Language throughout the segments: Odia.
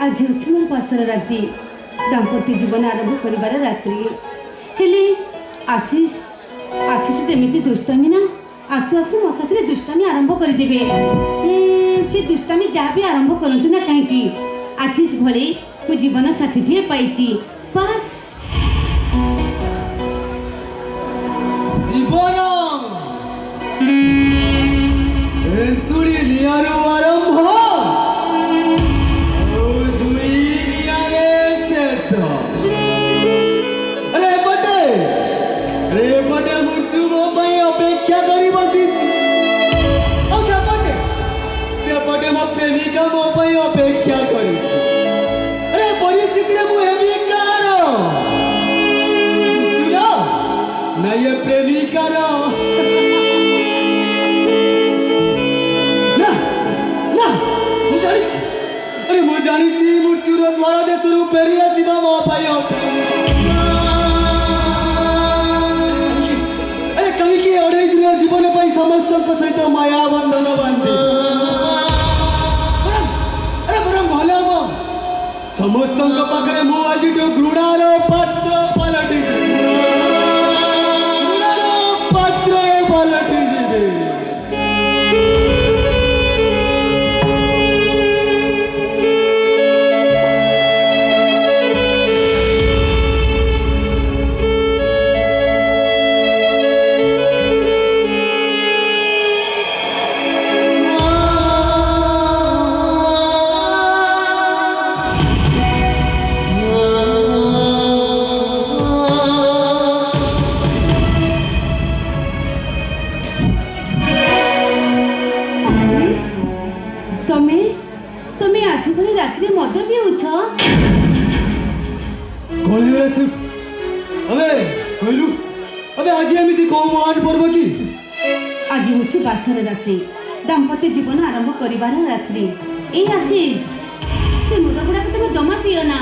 आज ହେଉଛି ମୋର ପାଶର ରାତି ଦାମ୍ପତ୍ୟ ଜୀବନ ଆରମ୍ଭ କରିବାର ରାତ୍ରି ହେଲେ ଆଶିଷ ଯେମିତି ଦୁଷ୍ଟାମୀ ନା ଆସୁ ଆସୁ ମୋ ସାଥିରେ ଦୁଷ୍ଟାମୀ ଆରମ୍ଭ କରିଦେବେ ସେ ଦୁଷ୍ଟାମୀ ଯାହା ବି ଆରମ୍ଭ କରନ୍ତୁ ନା କାହିଁକି ଆଶିଷ ଭଳି ମୁଁ ଜୀବନ ସାଥୀଟିଏ ପାଇଛି ବାସ୍ ଜୀବନ ଏନ୍ତୁଡ଼ି ନିଆରୁ ଆରମ୍ଭ प्रेमिका मो अपेक्षा करी अरे परिस्थिति ना ये प्रेमिका ना ना अरे मु जानी मृत्यु द्वार देश फेरी आसवा मो अरे कहीं अढ़ाई दिन जीवन समस्त सहित माया बंधन बांधे समस्त पाखे मु आज घृणार पात्र पलटि बासर रात्रि दाम्पत्य जीवन आरंभ करिबार रात्रि ए आशीष से मुद गुड़ा तुम जमा पियो ना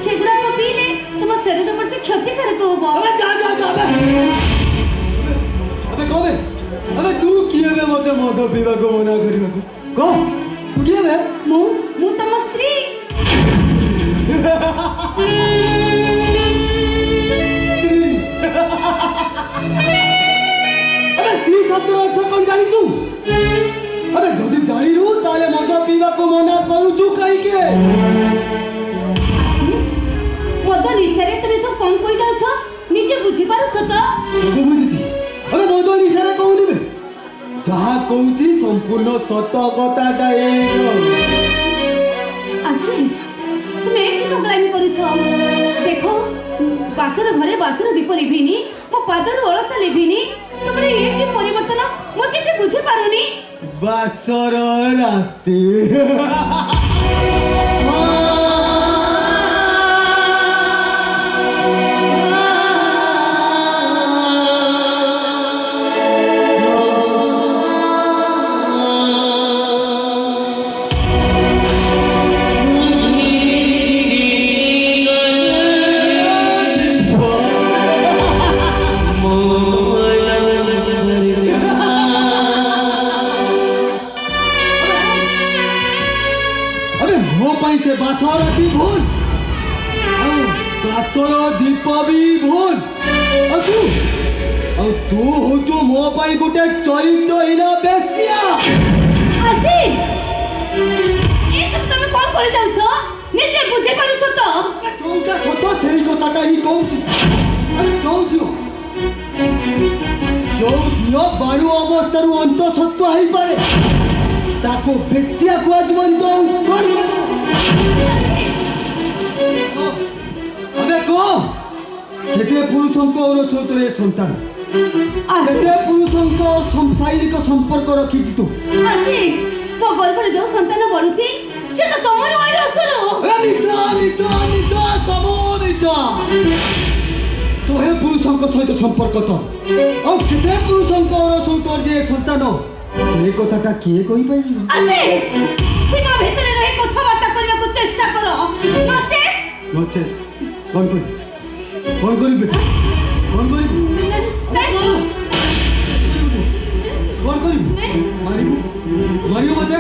से गुड़ा पीले तुम शरीर प्रति क्षतिकारक होबो अबे जा अबे कोबे अबे तू किए बे मते मद पीबा को मना करिबा को तू किए बे मु तम स्त्री स्त्री शब्द अर्थ कौन जानिछु अरे जदि जानिरु ताले मद पीबा को मना करूछु काई के मद निशारे तमे सब कोन कोइ जाउ छ निजे बुझी पारु छ त सब बुझिछि अरे मद निशारे कहू दिबे जहा कहूछि संपूर्ण सत कथाटा ए आशीष तुमे की पगलामी करू छ देखो बासर घरे बासर दीप लिभिनी मो पादर ओळता लिभिनी तुमरे ये की परिवर्तन मो किछ बुझी पारुनी बासर राती से बासर दी भूल बासर दीप भी भूल तू हो जो मो पाई गोटे चरित्रहीन बेश्या आशीष ए सब तुम कोन कहि जाउ छ निजे बुझे पारु छ त चौका सत सेही कथाटा ही कहूची अरे चौजियो बाणु अवस्था अंत सत्व हो पारे ताको बेश्या को जीवन तो अबे को केते पुरुषंको औरछोतरे संतान केते पुरुषंको शारीरिक संपर्क रखिछि तू आशीष मो गर्भरे जो संतान बढुछि से तो तमर ओइर असुरो निचा सब निचा तोहे पुरुषंको सहित संपर्क तो और केते पुरुषंको औरछोतर जे संतान से कथाटा किए कहि पाइबी आशीष सीमा भितरे रही कथाबार्ता करबा को चेष्टा करो नचे कौन करी बेटा कौन करी କରିବୁ ମାରିବୁ ମାରିବୁ ମତେ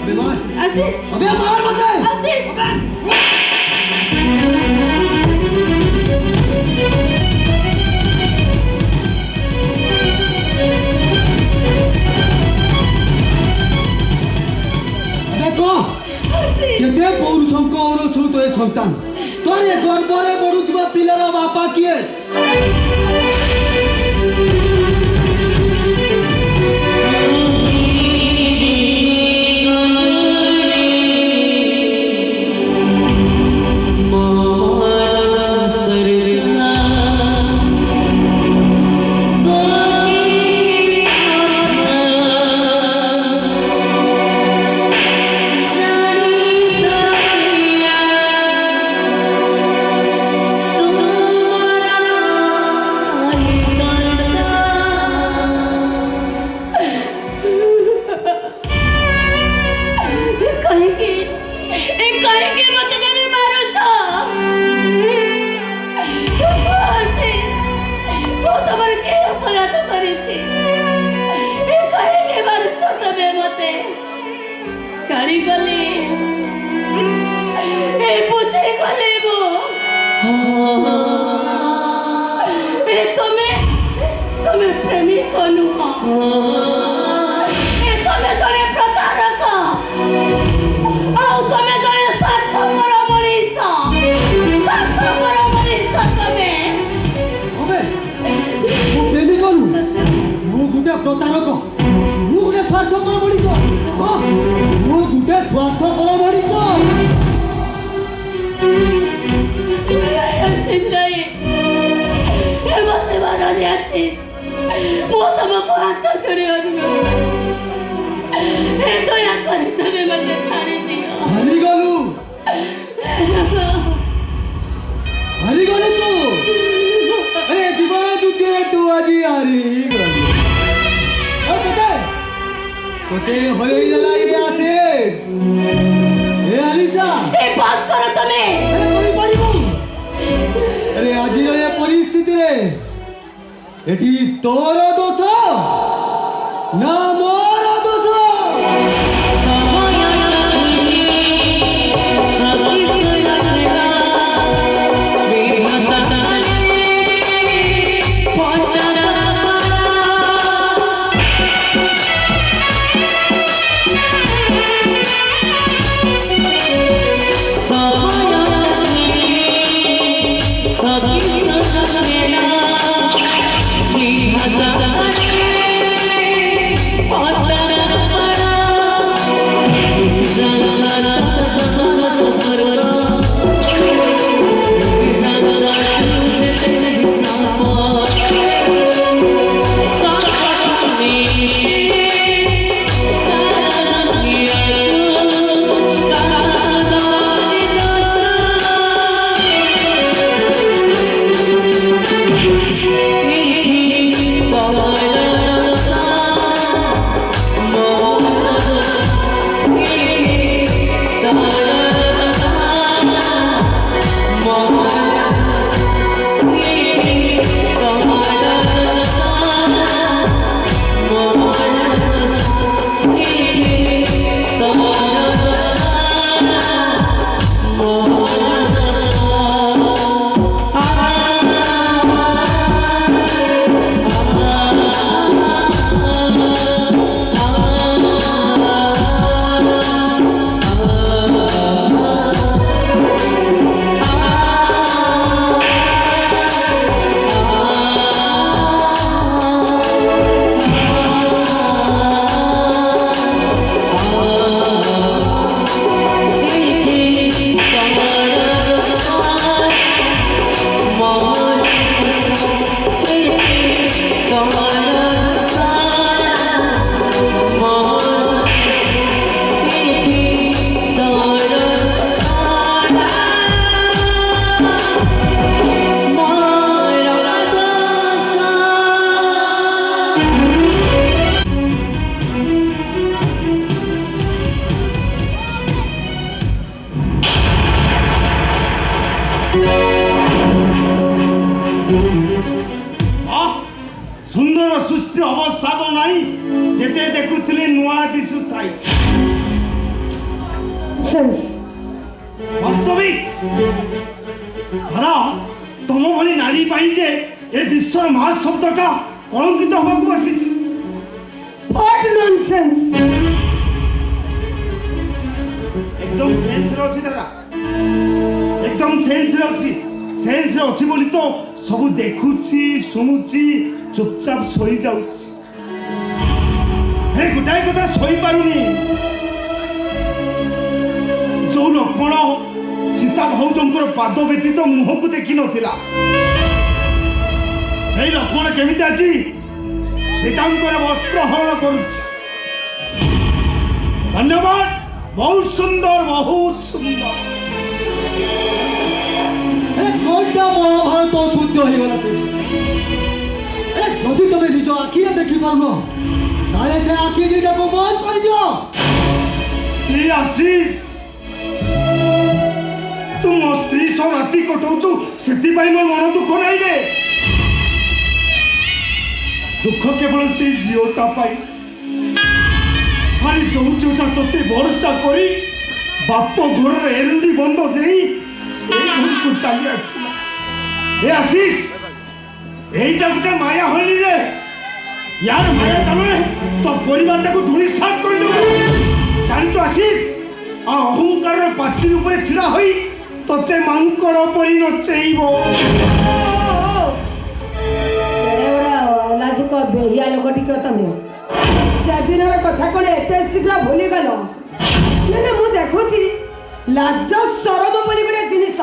ଅବେ ମାର ଆଶିଷ ଅବେ ମାର ମତେ ଆଶିଷ দেখো কেতে পৌরুষଙ୍କ ଔରଛୁ ତୋ ଏ ସନ୍ତାନ ତୋର ଏ ଗର୍ବରେ ବଢୁଥିବା ପିଲାର ବାପା କିଏ କାହିଁକି ମତେ ଜାଣି ମାରୁଛ ମୁଁ ତମର କି ଅପରାଧ କରିଛି କାହିଁକି ମାରୁଛ ତମେ ମତେ ଜାଣିଗଲି ବୁଝିଗଲି ମୁଁ ତମେ ପ୍ରେମିକ ନୁହଁ ତମେ ଜଣେ ପ୍ରତାରକ ଆଉ ତମେ ଜଣେ ସ୍ୱାର୍ଥପର ମଣିଷ ତମେ ଅବେ ମୁଁ ପ୍ରେମିକ ନୁହେଁ ମୁଁ ଗୋଟେ ପ୍ରତାରକ ମୁଁ ଗୋଟେ ସ୍ୱାର୍ଥପର ମଣିଷ ହଁ ମୁଁ ଗୋଟେ ସ୍ୱାର୍ଥପର ମଣିଷ ମତେ ମାରନି ଆସି ମୁଁ ତମକୁ ହାତ ଧରି ଅନୁରୋଧ ଦୟାକରି ତମେ ମତେ ଛାଡ଼ିଦିଅ ହାରିଗଲୁ ହାରିଗଲୁ ତୁ ଏ ଜୀବନ ଯୁଦ୍ଧରେ ତୁ ଆଜି ହାରିଗଲୁ তোতে হয়েই দেলা এ আছে এ আলিসা বন্ধ করো তুমি আরে পারিব আরে আজির এ পরিস্থিতিরে এটি তোর দোষ না মোর দোষ What? କିଛି ଅବସାଦ ନାହିଁ ଯେତେ ଦେଖୁଥିଲି ନୂଆ ଦିଶୁଥାଏ। ବାସ୍ତବିକ ଧରା ତମ ଭଳି ନାରୀ ପାଇଁ ଯେ ଏ ବିଶ୍ୱର ମା ଶବ୍ଦଟା କଳଙ୍କିତ ହବାକୁ ବସିଛି। What nonsense! एकदम सेंसरे अच्छी दादा एकदम सेंसरे अच्छी सेंसरे अच्छी बोली तो सब देखुची शुणुची चुपचाप सोई जाउची हे गोटाए कथा सोई पारुनी जो लक्ष्मण सीता भाउजंकर पाद व्यतीत मुह को देखी नथिला से लक्ष्मण केमिति आजी सीतांकर वस्त्र हरण करुची। धन्यवाद बहुत सुंदर बहुत सुंदर। ঘন্টা মহাভারত শুদ্ধ হয়ে গেল যদি তুমি নিজ আখিরে দেখি পারব তাহলে সে আখি দুইটাকে বন্ধ করে দিও। তুই আসিস তুই ମୋ ସ୍ତ୍ରୀ ସହ ରାତି କଟଉଛୁ ସେଥିପାଇଁ ମୋ ମନ ଦୁଃଖ ନାହିଁ ରେ। ଦୁଃଖ କେବଳ ସେଇ ଝିଅଟା ପାଇଁ ଖାଲି ଯୋଉ ଝିଅଟା ତୋତେ ଭରସା କରି ବାପ ଘରର ଏରୁଣ୍ଡି ବନ୍ଧ ଦେଇ এই ঘরକୁ ଚାଲି ଆସିଲା। ଏ ଆଶିଷ এইটা ଗୋଟେ ମାୟା ହଇନି ରେ ୟାର ମାୟା ତାଳରେ ତୋ ପରିବାରଟାକୁ ଧୂଳି ସାଫ କରିଦେବ। ଜାଣିଛୁ ଆଶିଷ ଆ ଅହଙ୍କାରର ପାଚେରୀ ଉପରେ ଛିଡ଼ା ହୋଇ ତୋତେ ମାଙ୍କଡ଼ ପରି ନଚେଇବ। ଲାଜୁକ ବେହିଆ ଲୋକ ଟିକେ ତମେ ସେଦିନର କଥା କଣ ଏତେ ଶୀଘ୍ର ଭୁଲିଗଲ? ନା ମୁଁ ଦେଖୁଛି ଲାଜ ସରମ ବୋଲି ଗୋଟେ ଜିନିଷ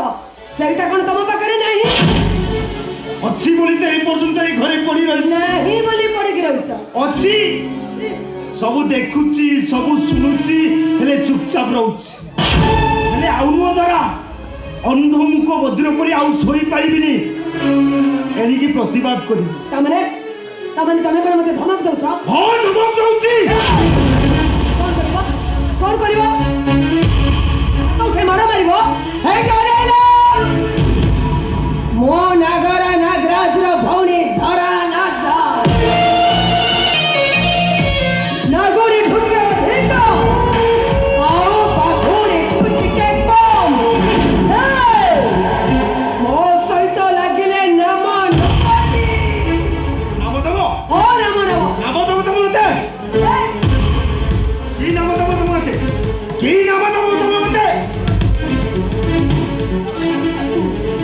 ସେଇଟା କଣ ତମ ପାଖରେ ନାହିଁ? ଅଛି ବୋଲି ତ ଏ ପର୍ଯ୍ୟନ୍ତ ଏଇ ଘରେ ପଡ଼ି ରହିଛି। ନାହିଁ ବୋଲି ପଡ଼ିକି ରହିଛ। ଅଛି ସବୁ ଦେଖୁଛି ସବୁ ଶୁଣୁଛି ହେଲେ ଚୁପଚାପ ରହୁଛି। ହେଲେ ଆଉ ମୋ ଦ୍ୱାରା ଅନ୍ଧମୁଖ ବଜ୍ର ପରି ଆଉ ଶୋଇପାରିବିନି ଏଣିକି ପ୍ରତିବାଦ କରିବି। ତମେ କଣ ମତେ ଧମକ ଦଉଛ? ହଁ ଧମକ ଦଉଛି। କଣ କରିବ? ମାଡ଼ ମାରିବ? ମୋ ନାଗର ନାଗରାଜର ଭଉଣୀ ଧରା ନାଗୁଣୀ ଢୁକେ ଅଧିକ ଆଉ ବାଘୁଣୀ ଟିକେ କମ୍। ମୋ ସହିତ ଲାଗିଲେ ନାମ ନବଟି। ନାମ ଦେବ? ଓ ନାମ ନବ। ନାମ ଦେବ ତମ ମତେ? କି ନାମ ଦେବ ତମ ମତେ? କି ନାମ ଦେବ ତମ ମତେ?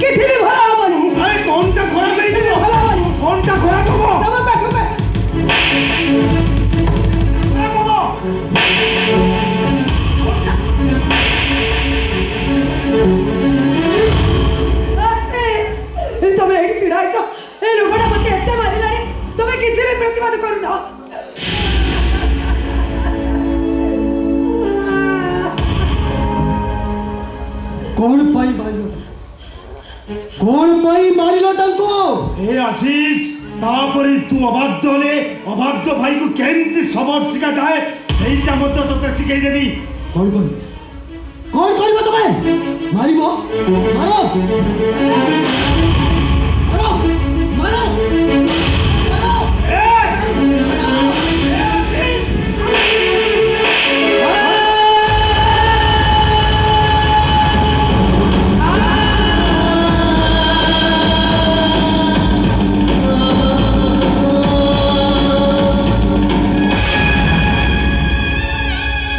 କିଛି ବି ଭଲ ହବନି। কোনটা খরাপ হয়েছিল? কোনটা খরাপ হবো? ତମ ପାଖକୁ খরাপ হবো? ତମେ ଏଠି ଛିଡ଼ା ହେଇଛ ଏ ଲୋକଟା ମତେ ଏତେ ମାରିଲାଣି ତମେ କିଛି ବି ପ୍ରତିବାଦ କରୁନ। କଣ ପାଇଁ ମାରିଲ କଣ ପାଇଁ ମାରିଲ ତାଙ୍କୁ? ଏ ଆଶିଷ ତାପରେ ତୁ ଅବାଧ୍ୟ ହେଲେ ଅବାଧ୍ୟ ଭାଇକୁ କେମିତି ସବର ଶିଖାଯାଏ ସେଇଟା ମଧ୍ୟ ତୋତେ ଶିଖେଇ ଦେବି। କଣ କରିବ ତମେ? ମାରିବ? ମାର ମାର ମାର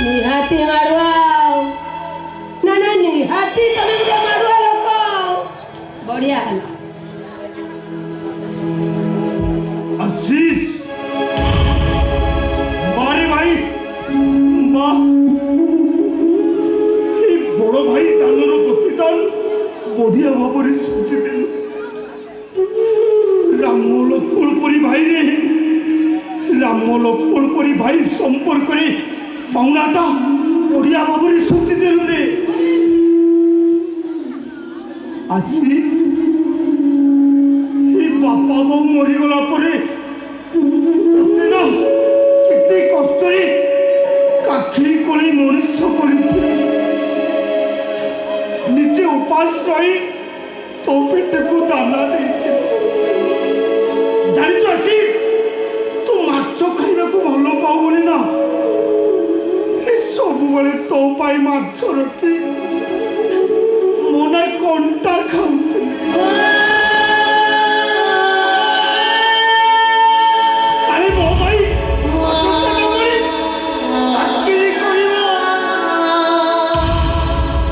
ନିହାତି ମାରୁଆ। ନା ନିହାତି ତମେ ଗୋଟେ ମାରୁଆ ଲୋକ। ବଢିଆ ହେଲା। আশিস বারে ভাই বাহ এই বড় ভাই দানর প্রতিদান বঢ়িয়া ভাବରେ সূচিদেলু। রাম লক্ষ্মণ পরি ভাই রে রাম লক্ষ্মণ পরি ভাই সম্পর্করে পাওনাটা বঢ়িয়া ভাବରେ সূচিদেলু রে। আশিস বাপা বউ মরিগলা পরে ততে না কেতে কষ্টরে কাখি কোলে মনুষ্য করি নিজে উপাস রই তো পেটକୁ ଦାନା ଦେଇଥିଲେ। ଜାଣିଛୁ ଆଶିଷ ତୁ ତାକୁ ଭଲ ପାଉନି ନା ସବୁବେଳେ ତୋ ପାଇଁ ମାଛ ରଖି ମୋ ନା କଣ୍ଟା ଖାଉଥିଲି। ଆରେ ମୋ ଭାଇ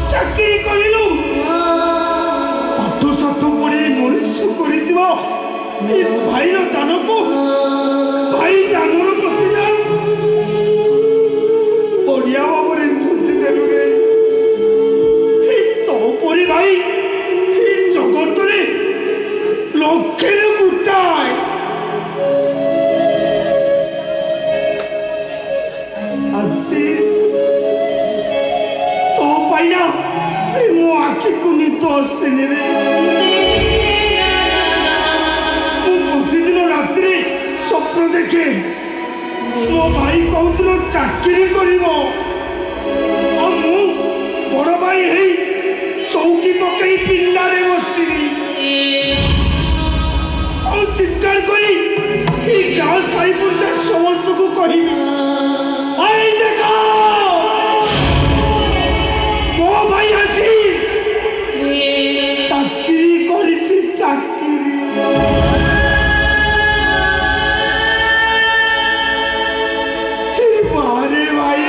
ଚାକିରି କରିଲୁ ପାଠ ସାଠ ପଢି ମଣିଷ କରିଥିବ ଏ ଭାଇର ଦାନକୁ ଭାଇ ଦାନର ପ୍ରତିଦାନ ବଢିଆ ଭାବରେ ବୁଝିଦେଲୁ ରେ। ତୋ ପରି ଭାଇ ଏ ଜଗତରେ ଲକ୍ଷରେ ଗୋଟାଏ। ଆସି ତୋ ପାଇନା ମୋ ଆଖିକୁ ନିଦ ଆସେନି ରେ। ମୁଁ ପ୍ରତିଦିନ ରାତିରେ ସ୍ୱପ୍ନ ଦେଖେ ମୋ ଭାଇ କହୁଥିଲ ଚାକିରି କରିବ ଆଉ ମୁଁ ବଡ଼ ଭାଇ ହେଇ ଚୌକି ପକେଇ ପିଣ୍ଡାରେ ବସିବି ଆଉ ଚିତ୍କାର କରି ଏ ଗାଁ ସାହି ପଡ଼ିଶା ସମସ୍ତଙ୍କୁ କହିବି ଆଇ ଦେଖ ମୋ ଭାଇ ଆଶିଷ ଚାକିରି କରିଛି ଚାକିରି। ବାରେ ଭାଇ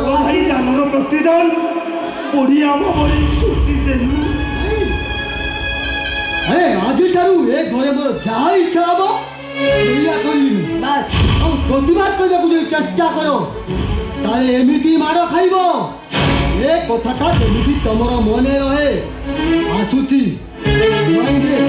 ଭାଇ ଦାନର ପ୍ରତିଦାନ ବଢିଆ ଭାବରେ ସୂଚି ଦେଲୁ। ଆରେ ଆଜିଠାରୁ ଏ ଘରେ ମୋର ଯାହା ଇଚ୍ଛା ହବ ସେଇଆ କରିବି। ବାସ୍ ଆଉ ପ୍ରତିବାଦ କରିବାକୁ ଯଦି ଚେଷ୍ଟା କର ତାହେଲେ ଏମିତି ମାଡ଼ ଖାଇବ ଏ କଥାଟା ଯେମିତି ତମର ମନେ ରହେ। ଆସୁଛି ମାଇଣ୍ଡରେ।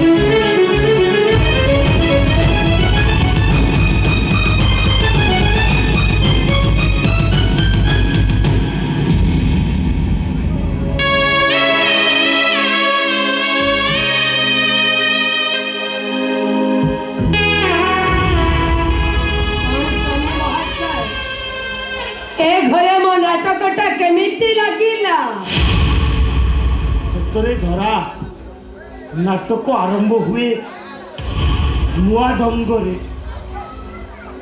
ଏ ଘରେ ମୋ ନାଟକଟା କେମିତି ଲାଗିଲା? ସତରେ ଧରା ନାଟକ ଆରମ୍ଭ ହୁଏ ନୂଆ ଢଙ୍ଗରେ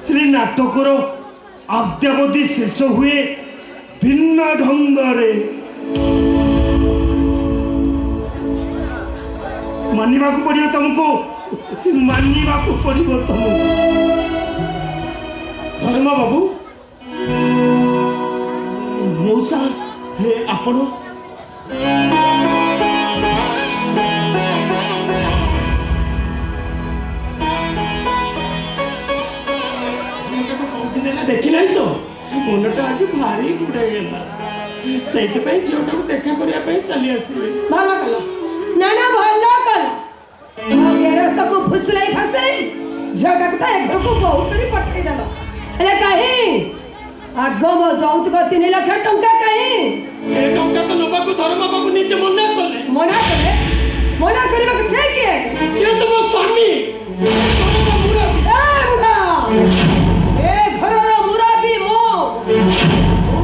ହେଲେ ନାଟକର ଅଦ୍ୟାବଧି ଶେଷ ହୁଏ ଭିନ୍ନ ଢଙ୍ଗରେ। ମାନିବାକୁ ପଡ଼ିବ ତମକୁ, ମାନିବାକୁ ପଡ଼ିବ ତମକୁ। ଧର୍ମ ବାବୁ ମଉସା ହେ ଆପଣ ଦେଖିନାହିଁ ତ ମନଟା ଆଜି ଭାରି ଗୁଡ଼ାଇଗଲା ସେଇଥିପାଇଁ ଝିଅଟାକୁ ଦେଖା କରିବା ପାଇଁ ଚାଲି ଆସିଲି। ଭଲ କଲ ନା ନା ଭଲ କଲ। ମୋ ଗେରସ୍ତକୁ ଫୁସଲେଇ ଫାସେଇ ଝିଅଟାକୁ ତ ଏ ଘରକୁ ବୋହୂ କରି ପଠେଇଦେଲ। ହେଲେ କାହିଁ ଆଗ ମୋ ଯୌତୁକ 3 ଲକ୍ଷ ଟଙ୍କା କାହିଁ? ସେ ଟଙ୍କା ତ ନେବାକୁ ଧର୍ମ ବାବୁ ନିଜେ ମନା କଲେ। ମନା କଲେ? ମନା କରିବାକୁ ସେ କିଏ? ସେ ତ ମୋ ସ୍ୱାମୀ। ଏ ଘରର ମୁରବୀ ମୁଁ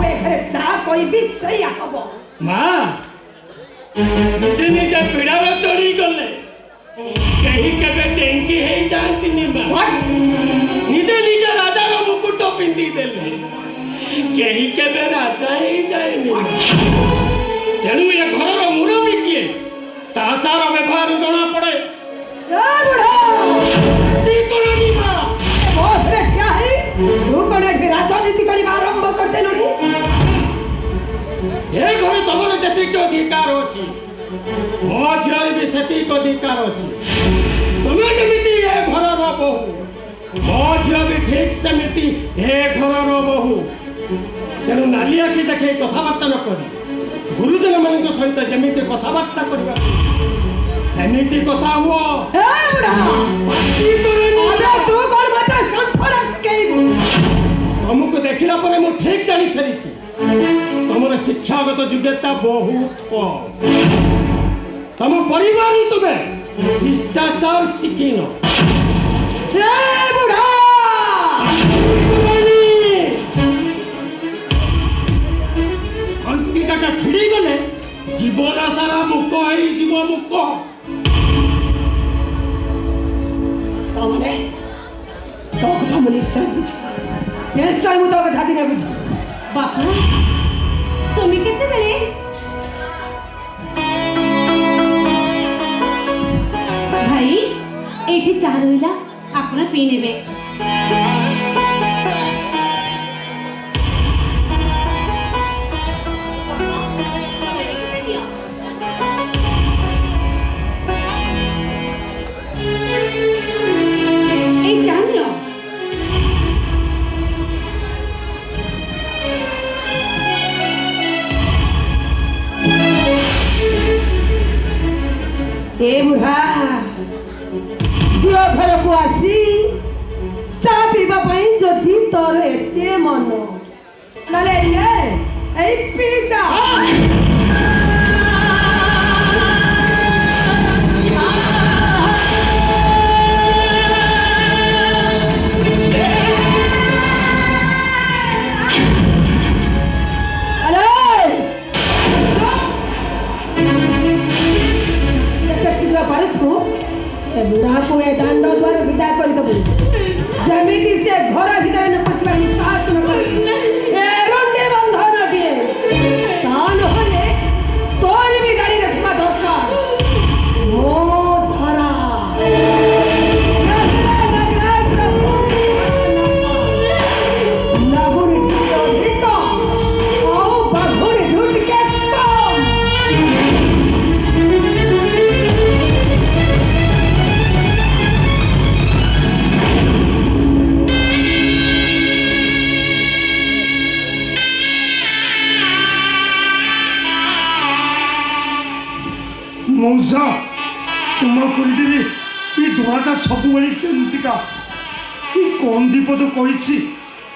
ଏ ଘରେ ଯାହା କହିବି ସେଇଆ ହବ। ମା ନିଜେ ନିଜେ ପିଡ଼ାରେ ଚଢ଼ି ଗଲେ କେହି କେବେ ଟେଙ୍କି ହେଇଯାଆନ୍ତିନି ମା। ନିଜେ ନିଜେ ରାଜାର ମୁକୁଟ ପିନ୍ଧି ଦେଲେ କେହି କେବେ ରାଜା ହେଇଯାଏନି। ତେଣୁ ଏ ଘରର ମୁରବୀ କିଏ ତା ଚାର ବ୍ୟବହାର ଜଣା ପଡେ। ରାଜନୀତି କରିବା ଆରମ୍ଭ କରିଦେଲୁଣି। ଏ ଘରେ ତମର ଯେତିକି ଅଧିକାର ଅଛି ମୋ ଝିଅର ବି ସେତିକି ଅଧିକାର ଅଛି। ତୁମେ ଯେମିତି ଏ ଘରର ବୋହୂ ମୋ ଝିଅ ବି ଠିକ୍ ସେମିତି ଏ ଘରର ବୋହୂ। ତେଣୁ ନାଲି ଆଖି ଦେଖି କଥାବାର୍ତ୍ତା ନ କରି ଗୁରୁଜନ ମାନଙ୍କ ସହିତ ଯେମିତି କଥାବାର୍ତ୍ତା କରିବା ସେମିତି କଥା ହୁଅ। ତମକୁ ଦେଖିଲା ପରେ ମୁଁ ଠିକ୍ ଜାଣି ସାରିଛି ତମର ଶିକ୍ଷାଗତ ଯୋଗ୍ୟତା ବହୁତ କମ୍। ତମ ପରିବାରରୁ ତୁମେ ଶିଷ୍ଟାଚାର ଶିଖିନ। ମୁଁ କହ। ତାମାନେ ତୋ କଥା ମୁଁ ନିଶ୍ଚୟ ବୁଝି ନିଶ୍ଚୟ ମୁଁ ତୋ କଥା ଦିନେ ବୁଝି ବାପା তুমি କେତେବେଳେ ଭାଇ ଏଇଠି ଚା ରହିଲା ଆପଣ ପିଇ ନେବେ। এই চা নিও। ଏ ବୁଢ଼ା ଝିଅ ଘରକୁ ଆସି ଚା ପିଇବା ପାଇଁ ଯଦି ତୋର ଏତେ ମନ ନହେଲେ ଏଇ ପିଇ ଚା। ବୁଢ଼ାକୁ ଏ ଦାଣ୍ଡ ଦ୍ୱାର ବିଦା କରିଦେବୁ ଯେମିତି ସେ ଘର ଭିତରେ ନ ପଶିବା ନିଶ୍ୱାସ ନ କରି ଏରୁଣ୍ଡି ବନ୍ଧନ ଦିଏ ତା ନହେଲେ ତୋର ବି ଗାଡ଼ି ରଖିବା ଦରକାର। ମୋ ଧରା ଲାଗୁନି ଟିକେ ଅଧିକ ଆଉ ବାଘୁଣି ଟିକେ କମ୍। ମଉସା କ୍ଷମା କରିଦେବି। ଏ ଧରାଟା ସବୁବେଳେ ସେମିତିକା। କି କମ୍ ବିପଦ କହିଛି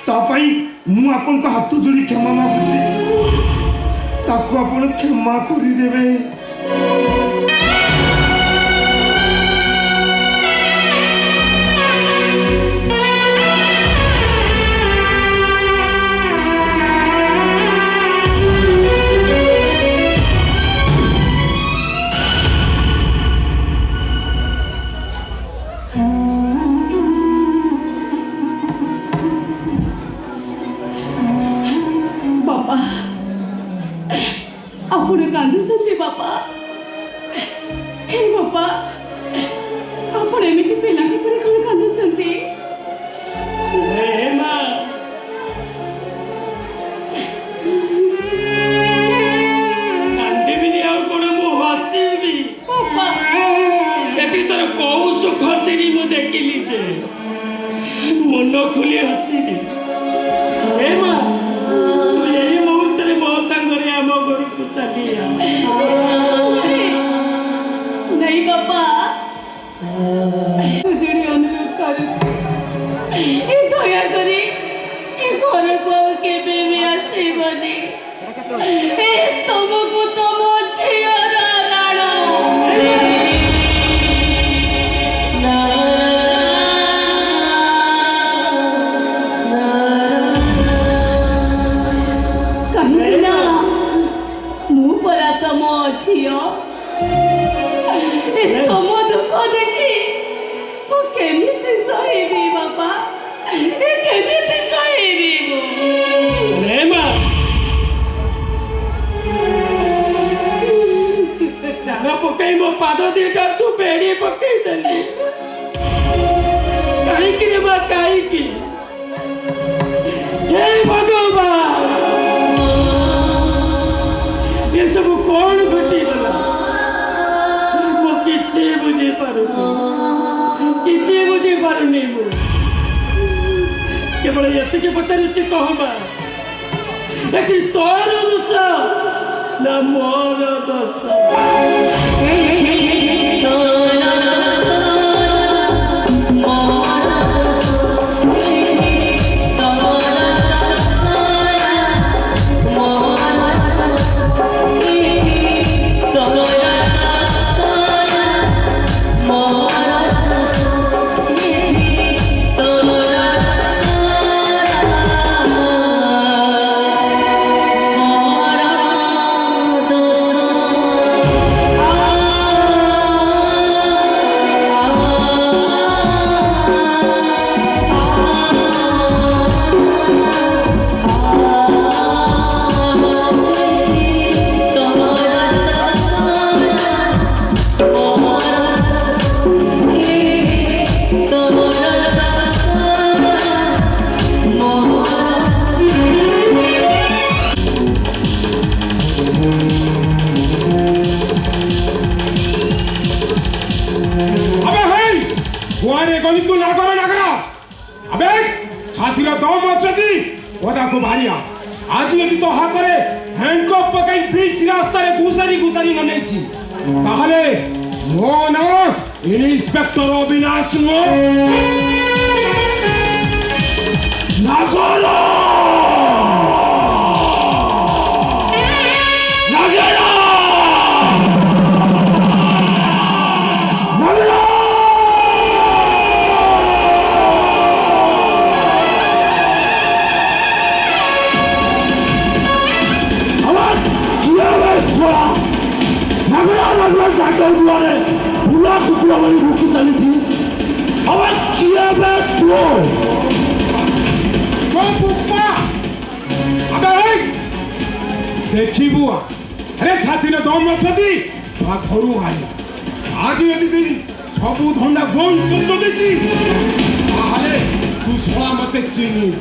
ତା ପାଇଁ ମୁଁ ଆପଣଙ୍କ ହାତ ଯୋଡ଼ି କ୍ଷମା ମାଗୁଛି। ତାକୁ ଆପଣ କ୍ଷମା କରିଦେବେ। ବାପା ଆପଣ କାନ୍ଦୁଛନ୍ତି ବାପା। ହେ ବାପା ଆପଣ ଏମିତି ପିଲାଙ୍କ ପରେ କଣ କାନ୍ଦୁଛନ୍ତି? ମା କାନ୍ଦିବିନି ଆଉ କଣ ମୁଁ ହସିବି। ବାପା ଏଠି ତୋର କୋଉ ସୁଖ ହସିନି ମୁଁ ଦେଖିଲି ଯେ ମନ ଖୋଲି ହସିନି। ହେ ମା ତୁ ଏଇ ମୁହୂର୍ତ୍ତରେ ମୋ ସାଙ୍ଗରେ ଆମ ଘରକୁ ଚାଲି ଆ। नहीं बापा तुझे अनुरोध करुँ दया करी घर को केबे भी आसबनी तुमको तुम झीर राण कहीं ना मु परा तुम झील तुम दुख देखी मु केमिति सहेबी बापा केमिति सहेबी ମା ଡାଳ ପକେଇ ମୋ ପାଦ ଦିଟା ତୁ ବେଡ଼ି ପକେଇ ଦେଲି। କାହିଁକି ରେ ମା କାହିଁକି? ହେ ଭଗବାନ ଏସବୁ କଣ ଘଟିଗଲା? ମୁଁ କିଛି ବୁଝିପାରୁନି ମୁଁ କେବଳ ଏତିକି ପଚାରୁଛି କହବା ଏଠି ତୋର ଦୋଷ ନା ମୋର ଦୋଷ? আরে গণিত না করো আবে ছাতির দম অছতি ওদাকু ভারিয়া আজ যদি তো হাতরে হ্যান্ডকপ পকাই বিচ রাস্তায় ঘুষারি নেছি তাহলে মো নাম ইন্সপেক্টর অবিনাশ নাগলো देखिबु अरे छातीर दम नथि ता घरु आली आज यदि सबु धंडा बंद कर देछि ताहले तू सोला मते चिनी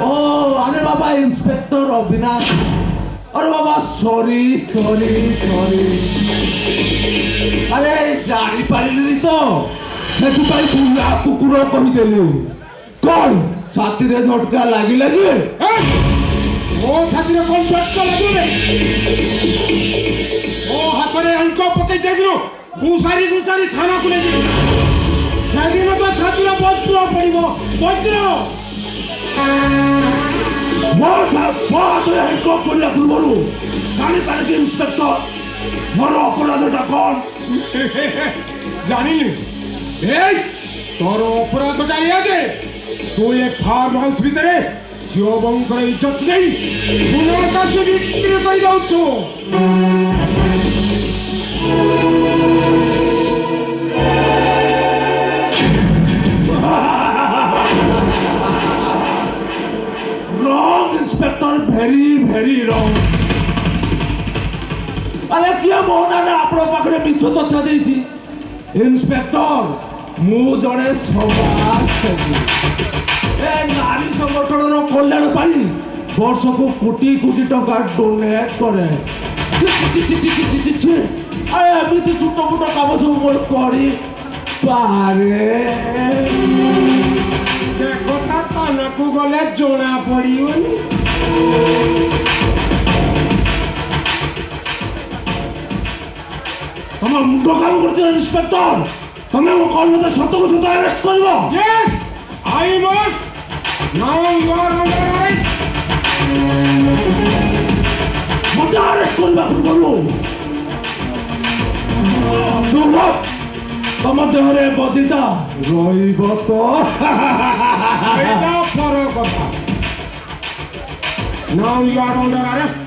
ओ अरे बाबा इंस्पेक्टर अविनाश अरे बाबा सॉरी अरे जानी पारिली तो सेठू पाई पूरा कुकुर कहि देलु कोन छाती रे झटका लागी ओ छाती रे कोन झटका लागु रे ओ हातरे अंको पके देखलो घुसारी थाना को ले जागी न तो छाती रे वज्र पड़िबो वज्र बहुत हेल्प करिया पूर्वरु जानी पारे कि इंस्पेक्टर मोर अपराधटा कौन जानिली तोर अपराधटा या जे तू ये फार्म हाउस भीतर जो बंकर इज्जत नहीं गुना का से बिक्री कर जाऊ छो इंस्पेक्टर वेरी रॉन्ग अरे किया मोहना ने आपरो पाखरे मिछ तथ्य देछि इंस्पेक्टर मु जड़े समाजसेवी ए नारी संगठन रो कल्याण पाई वर्ष को कोटी टका डोनेट करे अरे एमिति छोट मोट काम सब मोर करी पारे से कथा कानकु गले जोना पड़ियोनी तमे मुंडो काम करते इंस्पेक्टर तमे वो कौन मते सत को सत अरेस्ट करबो yes I must now you are under arrest मते अरेस्ट करबा पूर्वरु तुम तम देहरे बदिता रहिबो तो एटा पर कथा now you are under arrest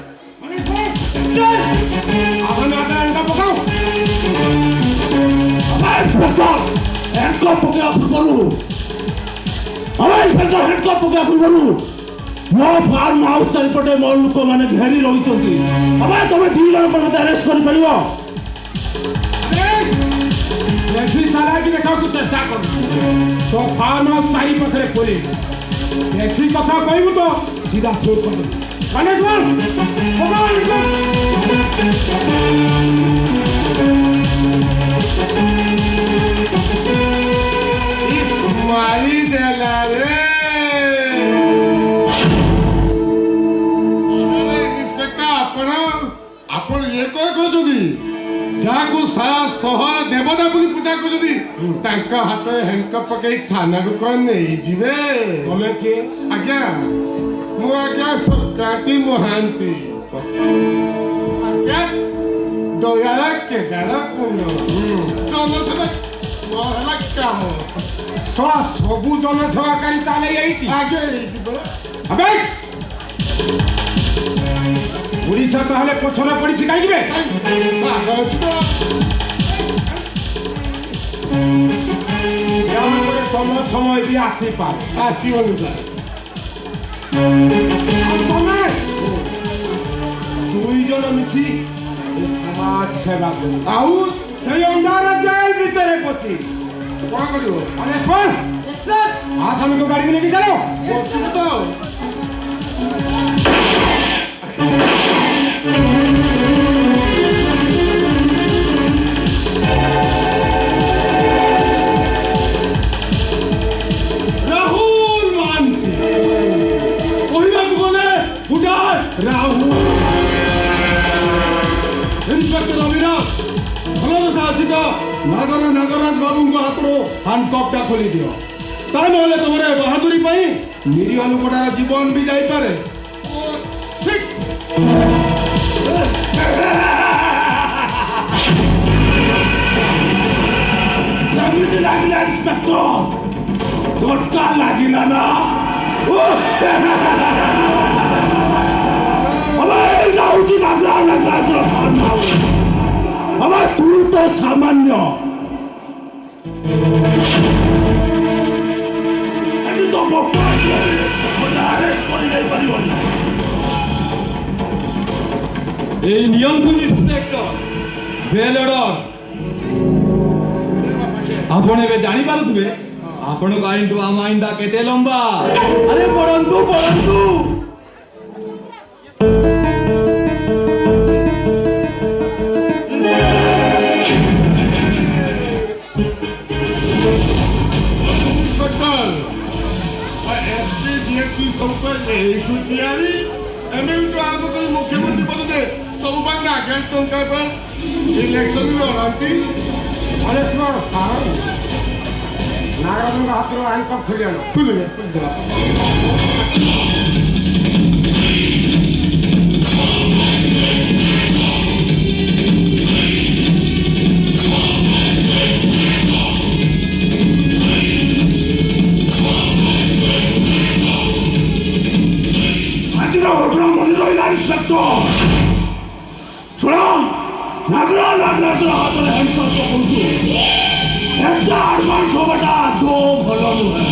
अपन आटा पकाओ इंस्पेक्टर हैंडकफ पके पूर्वरु इंस्पेक्टर हैंडकफ पके पूर्वरु मो फार्म हाउस चारिपटे मो लोक माने घेरी रहिसंती तमे दी जन पर मते अरेस्ट कर परिबो ऐसी सारा की देखा कुछ चर्चा कर तो फार्म हाउस चारी पाखरे पुलिस ऐसी कथा कहबू तो सीधा फोन कर दे कनेक्ट इस्माइल दलाले ଆପଣ ଇଏ କଣ କହୁଛନ୍ତି ଯାହାକୁ ସାରା ସହର ଦେବତା ବୋଲି ପୂଜା କରୁଛନ୍ତି ତାଙ୍କ ହାତରେ ହ୍ୟାଣ୍ଡକପ୍ ପକେଇ ଥାନାକୁ କଣ ନେଇଯିବେ ତମେ କିଏ ଆଜ୍ଞା ମୁଁ ଆଜ୍ଞା ସକାଟି ମହାନ୍ତି ଆଜ୍ଞା ଦୟାଳ କେଦାର ପୂର୍ଣ୍ଣ ଜନସେବା ମୋର ହେଲା କାମ ସବୁ ଜନସେବାକାରୀ ତାହେଲେ ଏଇଠି ଆଜ୍ଞା ଏଇଠି ପରା ଆବେ ଓଡ଼ିଶା ତାହେଲେ ପଛରେ ପଡ଼ିଛି କାହିଁକି ତମ ସମୟ ବି ଆସିପାରେ ଆସିବନି ସାର୍ ତମେ ଦୁଇ ଜଣ ମିଶି ସମାଜ ସେବା କରୁ ଆଉ ସେଇ ଅଣ୍ଡାର ଜେଲ ଭିତରେ ପଶି କଣ କରିବ ଅନେଶ୍ୱର আসামিকে গাড়ি নিয়ে চালো। করছি তো রাহুল মানসি কহিବାକୁ গଲେ উঠার রাহুল ইন্সপেক্টর অবিনাশ ଭଲ ଦଶା ଅଛି ତ? ନାଗରାଜ ବାବୁଙ୍କ ହାତରୁ ହ୍ୟାଣ୍ଡକପ୍ଟା ଖୋଲି ଦିଅ। ତା ନହେଲେ ତମର ଏ ବାହାଦୁରୀ ପାଇଁ ନିରୀହ ଲୋକଟା ଜୀବନ ବି ଯାଇପାରେ। କେମିତି ଲାଗିଲା ଇନ୍ସପେକ୍ଟର? ଝଟକା ଲାଗିଲା ନା? ଯାଉଛି ତୁ ତ ସାମାନ୍ୟ এই নিয়মକୁ ଇନ୍ସପେକ୍ଟର ବେଲ୍ ଅର୍ଡର ଆପଣ ଏବେ ଜାଣିପାରୁଥିବେ ଆପଣଙ୍କ ଆଇନଠୁ ଆମ ଆଇନଟା କେତେ ଲମ୍ବା। ଆରେ ପଢନ୍ତୁ ପଢନ୍ତୁ। ମୁଖ୍ୟମନ୍ତ୍ରୀ ପଦରେ ସବୁ ପାଇଁ ଆଗେନ୍ଷ୍ଟ ଟଙ୍କା ପାଇଁ ଇଲେକ୍ସନ ଲଢ଼ନ୍ତି। ଆରେ ଶୁଣ ନାଗରାଜଙ୍କ ହାତରୁ ହ୍ୟାଣ୍ଡକପ୍ ଖୋଲି ଆଣ। ଆଜିର ଘଟଣା ମନେ ରହିଲା ଇନ୍ସପେକ୍ଟର। ଶୁଣ ନାଗରାଜର ହାତରେ ହ୍ୟାଣ୍ଡକପ୍ ପକଉଛୁ। একটা আডভান্স হবাটা আদৌ ভাল নুহে।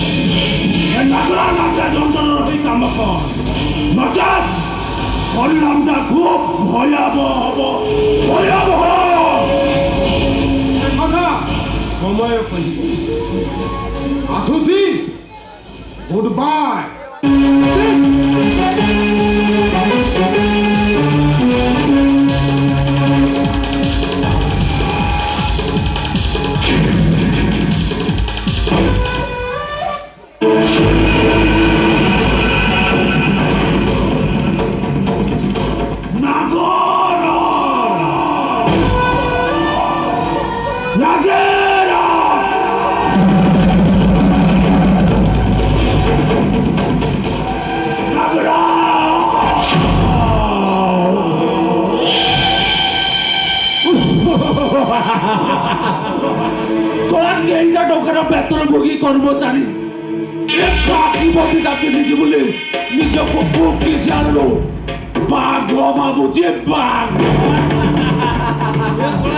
নাগরাজ যন্ত্রণা রহি কাম কর নচেত পরিণামটা খুব ভয়াবহ হব। ভয়াবহ କଥା ସମୟ କହିବ। ଆସୁଛି ଗୁଡ୍ ବାଏ। এইটা টঙ্কার বেতন ভোগী কর্মচারী ডাকি দিছি বলে নিজকে বুকি ছাড়লো। বাঘ ভাবুছি বাঘ।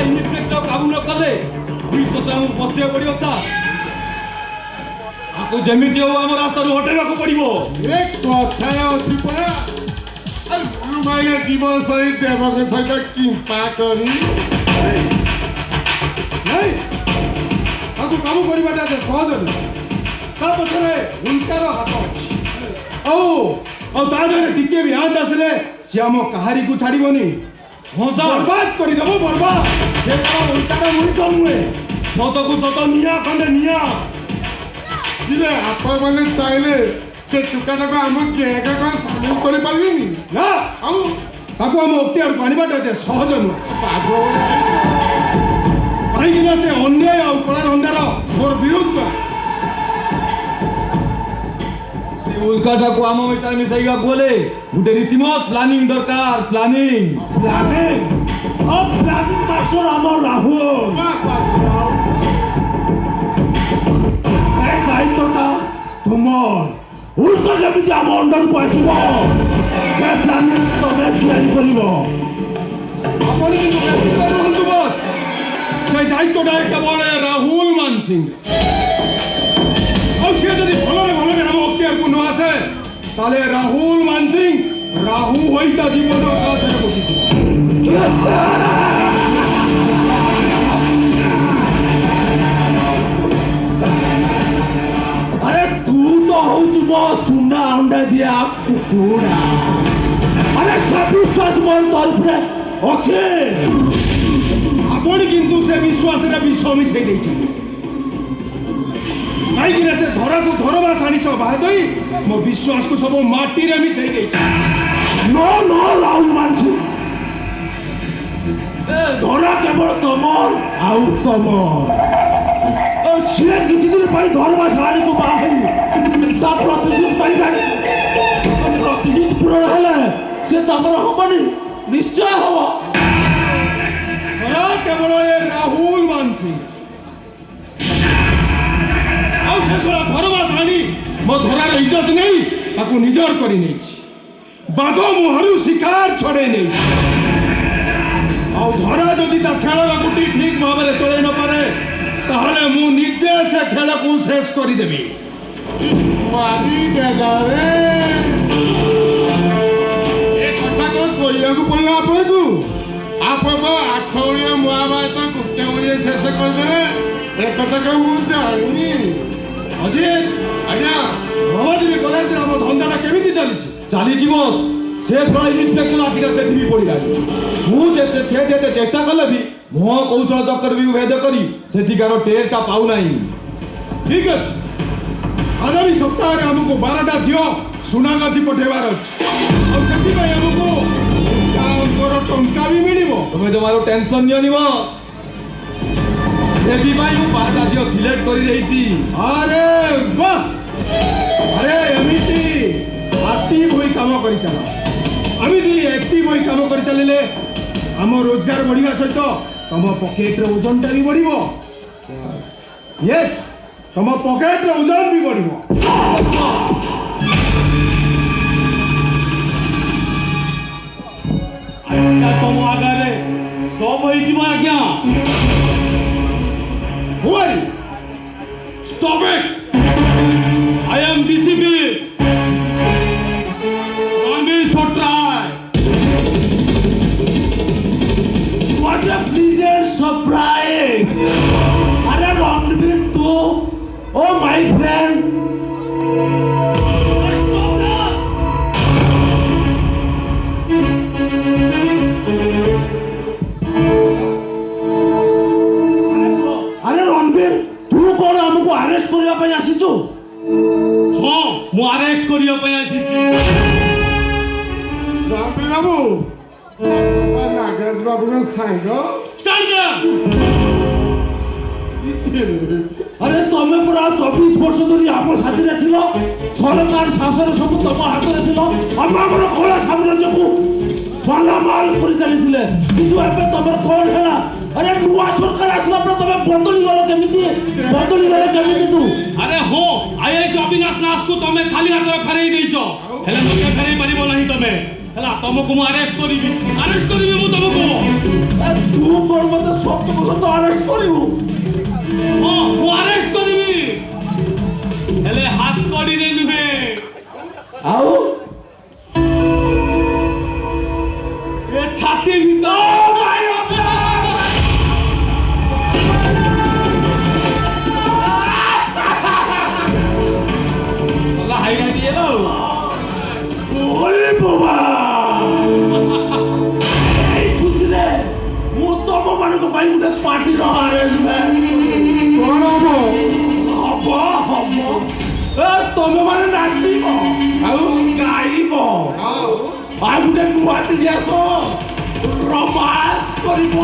ଇନ୍ସପେକ୍ଟର କାବୁ ନ କଲେ ଭବିଷ୍ୟତରେ ଆମକୁ ବସିବାକୁ ପଡିବ ସାର୍। ଆକୁ ଯେମିତି ହଉ ଆମ ରାସ୍ତାରୁ ହଟେଇବାକୁ ପଡିବ। ଏ କଥା ଅଛି ପରା ଭାଇ ଜୀବନ ସହିତ ଦେବଙ୍କ ସହିତ କିମ୍ପା କରି ତାକୁ କାମ କରିବାଟା ଏତେ ସହଜ ନୁହେଁ। ତା ପଛରେ ଉଲ୍କାର ହାତ ଅଛି। ଆଉ ତା ଦେହରେ ଟିକେ ବି ଆଞ୍ଚ ଆସିଲେ ସେ ଆମ କାହାରିକୁ ଛାଡ଼ିବନି। ହଁ ସାର୍ ବର୍ବାଦ କରିଦେବ ବର୍ବାଦ। ସେ ତାର ଉଲ୍ଟାଟା ମଣିଷ ନୁହେଁ। ସତକୁ ସତ ନିଆଁ ଖଣ୍ଡେ ନିଆଁ। କିରେ ଆପଣମାନେ ଚାହିଁଲେ ସେ ଟୁକାଟାକୁ ଆମ ଗ୍ୟାଙ୍ଗ କ'ଣ ସାମିଲ କରିପାରିବେନି? ନା ଆଉ ତାକୁ ଆମ ଅକ୍ତିଆରକୁ ଆଣିବାଟା ଏତେ ସହଜ ନୁହେଁ। ପାଗ କାହିଁକିନା ସେ ଅନ୍ୟାୟ ଆଉ କଳାଧନ୍ଦାର ମୋର ବିରୋଧ କରେ। ସେ ଉଲ୍କାଟାକୁ ଆମ ଭିତରେ ମିଶାଇବାକୁ ଗଲେ ଗୋଟେ ରୀତିମତ ପ୍ଲାନିଂ ଦରକାର। ପ୍ଲାନିଂ মাস্টার আমার রাহুল এই দায়িত্বটা তোমার। উল্টো যেମିତି ଆମ ଅଣ୍ଡରକୁ ଆସିବ ସେ ପ୍ଲାନିଂ ତମେ ତିଆରି କରିବ। ଆପଣ କିନ୍ତୁ ବ୍ୟସ୍ତ ରୁହନ୍ତୁ ବସ୍। ସେ ଦାୟିତ୍ୱଟା କେବଳ ରାହୁଲ ମାନସିଂ। ଆଉ ସିଏ ଯଦି ଭଲରେ ଭଲରେ ଆମ ଅକ୍ତିଆରକୁ ନ ଆସେ ତାହେଲେ ରାହୁଲ ମାନସିଂ ରାହୁ ହୋଇ ତା ଜୀବନ ଆକାଶରେ ବସିଯିବ। আরে তুই ଅଣ୍ଡା ଦିଆ କୁକୁଡ଼ା ଆରେ ସେ ବିଶ୍ୱାସ ମୋର ତରଫରେ ଅଛି। ଆପଣ କିନ୍ତୁ ସେ ବିଶ୍ୱାସରେ ବିଷ ମିଶେଇ ଦେଇଛନ୍ତି। କାହିଁକିନା ସେ ଧରାକୁ ଧରବାସ ଆଣିଛ ବାହାଦଇ ମୋ ବିଶ୍ୱାସକୁ ସବୁ ମାଟିରେ ମିଶେଇ ଦେଇଛ। नो नो राहुल मानसी धरा केवल तमर आउ तमर से किसी दिन पाई घर में सारी को बाहर ता प्रतिशत पाई जाने प्रतिशत पूर्ण हेले से तमर होबनी निश्चय होबो। ଧରା କେବଳ ଏ ରାହୁଲ ମାନସି ଆଉ ସେ ଶଳା ଧରବାସ ଆଣି ମୋ ଧରାର ଇଜ୍ଜତ ନେଇ ତାକୁ ନିଜର କରି ନେଇଛି। ବାଘ ମୁହଁରୁ ଶିକାର ଛଡ଼େଇ ନେଇଛି। ଆଉ ଧରା ଯଦି ତା ଖେଳ ଗୋଟି ଠିକ ଭାବରେ ଚଳେଇ ନପାରେ ତାହେଲେ ମୁଁ ନିଜେ ସେ ଖେଳକୁ ଶେଷ କରିଦେବି। ମାରି ଦେଗାରେ ଏ କଥା କ'ଣ କହିବାକୁ ପଡ଼ିଲା ଆପଣଙ୍କୁ? ଆପଣଙ୍କ 8 ଓଳିଆ ମହାଭାରତ ଗୋଟେ ଓଳିଆ ଶେଷ କରିଦେବେ ଏ କଥା କ'ଣ ମୁଁ ଜାଣିନି। ଅଜିତ ଆଜ୍ଞା ରମାଦେବୀ କଲେଜରେ ଆମ ଧନ୍ଦାଟା କେମିତି ଚାଲିଛି? ଚାଲିଯିବ ସେ ଶଳା ଇନ୍ସପେକ୍ଟର ଆଖିଟା ସେଠି ବି ପଡ଼ିଲାଣି। ମୁଁ ଯେତେ ଚେଷ୍ଟା କଲେ ବି ମୋ କୌଶଳ ଦପ୍ତର ବି ଭେଦ କରି ସେଠିକାର ଟେଷ୍ଟଟା ପାଉନାହିଁ। ଠିକ ଅଛି, ଆଗାମୀ ସପ୍ତାହରେ ଆମକୁ 12ଟା ଝିଅ ସୁନାଗାଛି ପଠେଇବାର ଅଛି। ଆଉ ସେଥିପାଇଁ ଆମକୁ ଟଙ୍କା ବି ମିଳିବ। ତମେ ଜମାରୁ ଟେନସନ ନିଅନି ମ ସେଥିପାଇଁ ମୁଁ 5ଟା ଝିଅ ସିଲେକ୍ଟ କରି ଦେଇଛି। ଆରେ ବାଃ, ଆରେ ଏମିତି ଆକ୍ଟିଭ ହୋଇ କାମ କରିଚାଲ। ଏମିତି ଆକ୍ଟିଭ ହୋଇ କାମ କରିଚାଲିଲେ ଆମ ରୋଜଗାର ବଢ଼ିବା ସହିତ ତମ ପକେଟର ଓଜନଟା ବି ବଢ଼ିବ। ୟେସ୍, ତମ ପକେଟର ଓଜନ ବି ବଢ଼ିବ। ତମ ଆଗରେ ସବୁ ହେଇଯିବ ଆଜ୍ଞା। Who are you? Stop it! I am DCP Ranveer Chotrai. What a pleasant surprise! अरे रणवीर तू, oh my friend. Stop that! अरे रणवीर तू कौन हमको अरेस्ट करने पे आसीचु? ହଁ ମୁଁ ଆରେଷ୍ଟ କରିବା ପାଇଁ ଆସିଛି। ରାମବୀର ବାବୁ ନାଗେଶ ବାବୁଙ୍କ ସାଙ୍ଗ। Stand there! अरे तुम्हें पूरा 24 वर्ष धरी आप साथी रे थिलो सरकार शासन सब तुम हाथ रे थिलो हम हमर कोला साम्राज्य को मालामाल कर चलीथिले किंतु एबे तमर कोन हैला अरे नुआ सरकार आसला पर तमे बदली गलो केमिति तू ଆରେ ହଁ ଆଇଆଇଚ ଅବିନାଶ ନାଥକୁ ତମେ ଖାଲି ହାତରେ ଫେରେଇ ଦେଇଛ। ହେଲେ ମୋତେ ଫେରେଇ ପାରିବ ନାହିଁ ତମେ। ହେଲା ତମକୁ ମୁଁ ଆରେଷ୍ଟ କରିବି ମୁଁ ତମକୁ। तू कोन मते सब तो अरेस्ट करिवु ହଁ ମୁଁ ଆରେଷ୍ଟ କରିବି ହେଲେ ହାତ କଡ଼ିରେ ନୁହେଁ। आउ ଏ ଛାତି ଭିତରେ ହାଇଲା দিয়ে দাও। ओरे बाबा এই খুশিরে মু তম মানুষ পাই গুটে পার্টি র আরেঞ্জমেন্ট କ'ଣ ହବ? হব এ তুমি মানে নাচিব ଆଉ গাইব ଆଉ আর গুটে নুয়া দিয়াস রোমান্স করিব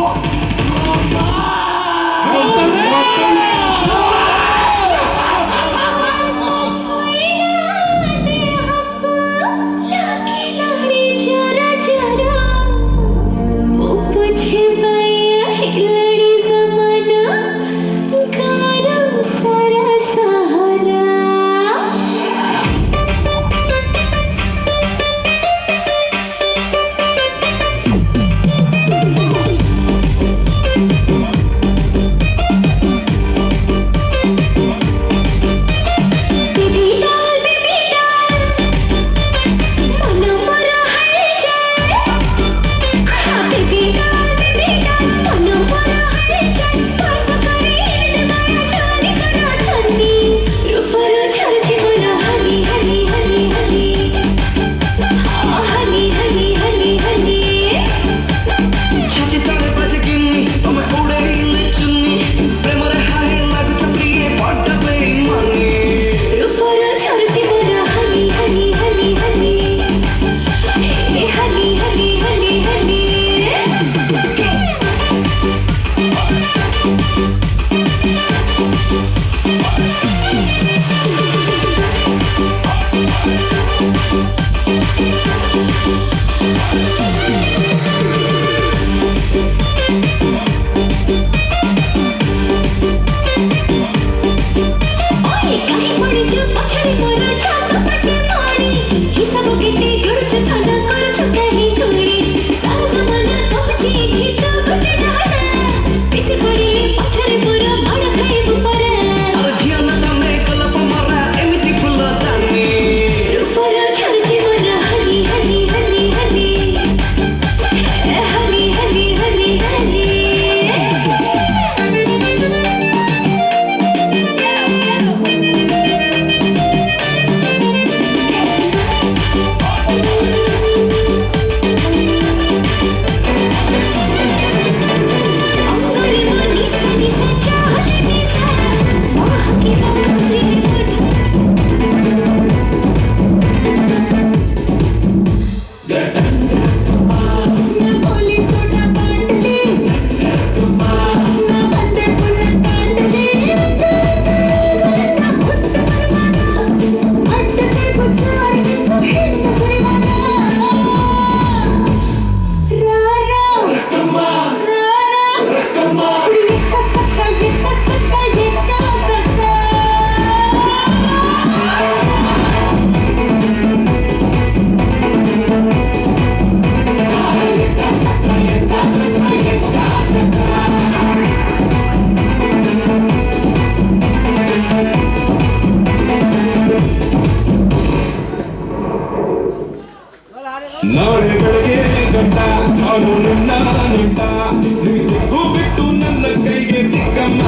ಚಿಕ್ಕಮ್ಮ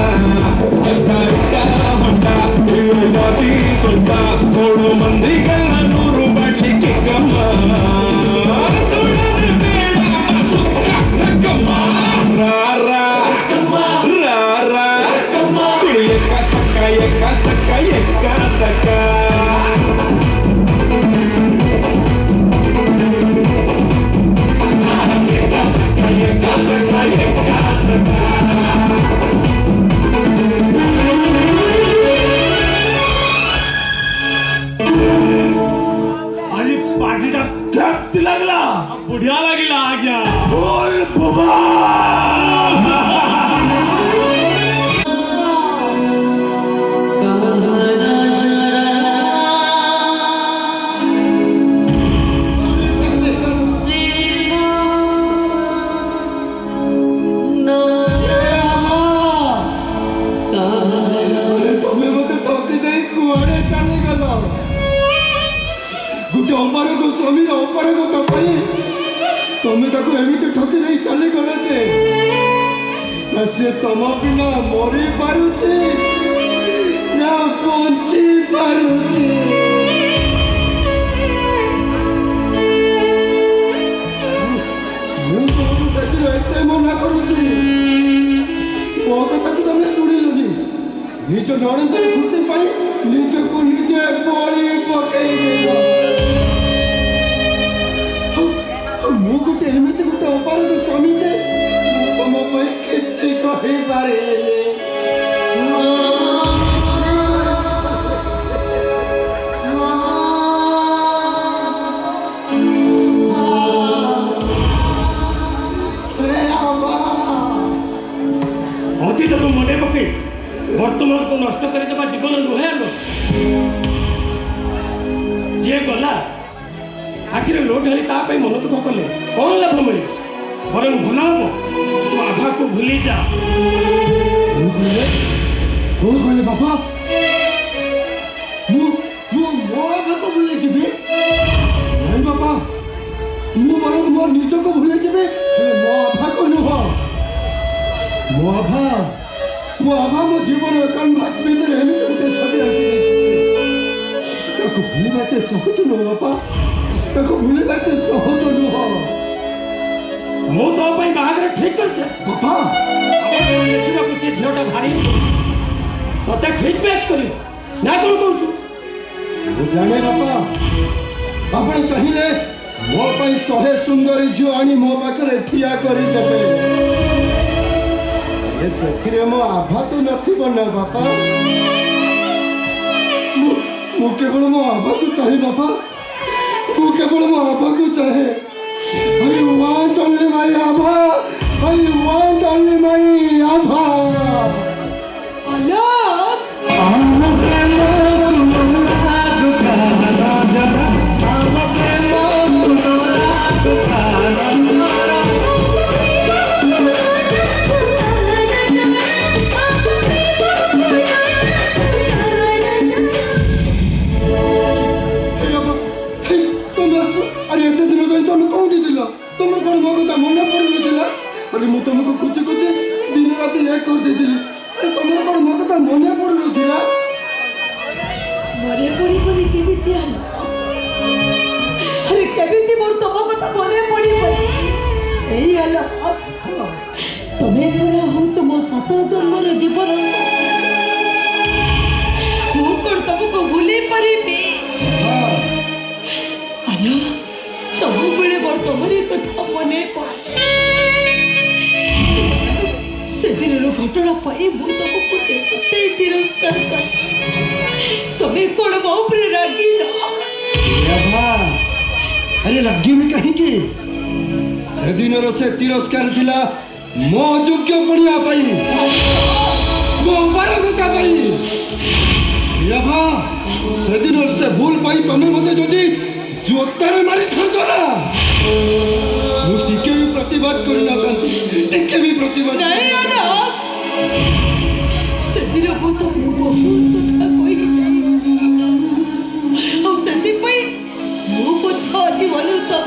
ಹೊಂಡ ಬಾಟಿ ದೊಡ್ಡ ನೋಡು ಮಂದಿಗೆಲ್ಲ 100 ಬಾಟ್ಲಿ ಚಿಕ್ಕಮ್ಮ आणि पाठीला किती लागला बुढ़िया लगिला आ गया बोल बाबा ତମେ ମତେ ଠକି ଦେଇ କୁଆଡେ ଚାଲିଗଲ ଗୋଟେ ଅପାରକ ସ୍ୱାମୀ ଅପାରକ ତ ପାଇଁ ତମେ ତାକୁ ଏମିତି ଠକି ଦେଇ ଚାଲିଗଲ ଯେ ନା ସେ ତମ ବିନା ମରି ପାରୁଛି ନା ବଞ୍ଚି ପାରୁଛି ମୁଁ ତମକୁ ସେଥିରେ ଏତେ ମନା କରୁଛି ମୋ କଥାକୁ ତମେ ଶୁଣିଲନି ନିଜ ନଣନ୍ଦର ଖୁସି ପାଇଁ ନିଜକୁ ନିଜେ ବଳି ପକେଇଦେଲ ମୁଁ ଗୋଟେ ଏମିତି ଗୋଟେ ଅପାରଗ ସ୍ୱାମୀ ଯେ ମୁଁ ତମ ପାଇଁ କିଛି କହିପାରିନି ଅତୀତକୁ ମନେ ପକେଇ ବର୍ତ୍ତମାନକୁ ନଷ୍ଟ କରିଦେବା ଜୀବନ ନୁହେଁ ଆଗ ଯିଏ ଗଲା ଆଖିରେ ଲୋ ଢାଳି ତା ପାଇଁ ମନ ଦୁଃଖ କଲେ କ'ଣ ଲାଭ ମିଳିବ ବରଂ ଭଲ ହବ ତୁ ଆଭାକୁ ଭୁଲି ଯା କଣ କହିଲେ ବାପା ମୁଁ ମୋ ଆଭାକୁ ଭୁଲିଯିବି ନାଇଁ ବାପା ମୁଁ ବରଂ ମୋ ନିଜକୁ ଭୁଲିଯିବି ହେଲେ ମୋ ଆଭାକୁ ନୁହଁ ମୋ ଆଭା ମୋ ଜୀବନ କାନଭାସ ଭିତରେ ଏମିତି ଗୋଟେ ଛବି ଆଙ୍କି ଦେଇଛି ତାକୁ ଭୁଲିବା ଏତେ ସହଜ ନୁହଁ ବାପା ତାକୁ ଭୁଲିବା ଏତେ ସହଜ ନୁହଁ ମୁଁ ତୋ ପାଇଁ ବାହାଘର ଠିକ୍ କରିଛେ ବାପା ଦେଖିବାକୁ ସେ ଝିଅଟା ଭାରି ତତେ ଠିକ୍ ମ୍ୟାଚ୍ କରିବ ନା କ'ଣ କହୁଛୁ ମୁଁ ଜାଣେ ବାପା ଆପଣ ଚାହିଁଲେ ମୋ ପାଇଁ 100 ସୁନ୍ଦରୀ ଝିଅ ଆଣି ମୋ ପାଖରେ ଠିଆ କରିଦେବେ ସେଥିରେ ମୋ ଆଭା ତ ନଥିବ ନା ବାପା ମୁଁ କେବଳ ମୋ ଆଭାକୁ ଚାହେଁ ବାପା ମୁଁ କେବଳ ମୋ ଆଭାକୁ ଚାହେଁ I want only my Abha I want only my Abha तुम्हें कौन मो कथा मन पड़ुला अरे मु तुमको खुची खुची दिन रात एक कर देली अरे तुम्हें कौन मो कथा मन पड़ुला मरे पड़ी पड़ी केमिति आलो अरे केमिति मोर तम कथा मने पड़ी पड़ी एई आलो तमे पूरा हो तुम सत जन्मर जीवन मु कोन तुमको भूली परिबी आलो सब बेले मोर तमरी कथा मने पड़े से दिन घटना पाई मु तुमको देखते तिरस्कार कर तुम्हें कौन बापरे रागी ना अरे लगी भी कहीं की से दिन से तिरस्कार दिला मो योग्य पड़िया पाई मो पारगता पाई याभा से दिन से भूल पाई तमे मते जदी जोतारे मारी खातो ना मु टिके भी प्रतिवाद करि ना तांती टिके भी प्रतिवाद नहीं आना से दिन वो तो बहुत कथा कोई हम सती पई मु कथा आजी वालो तो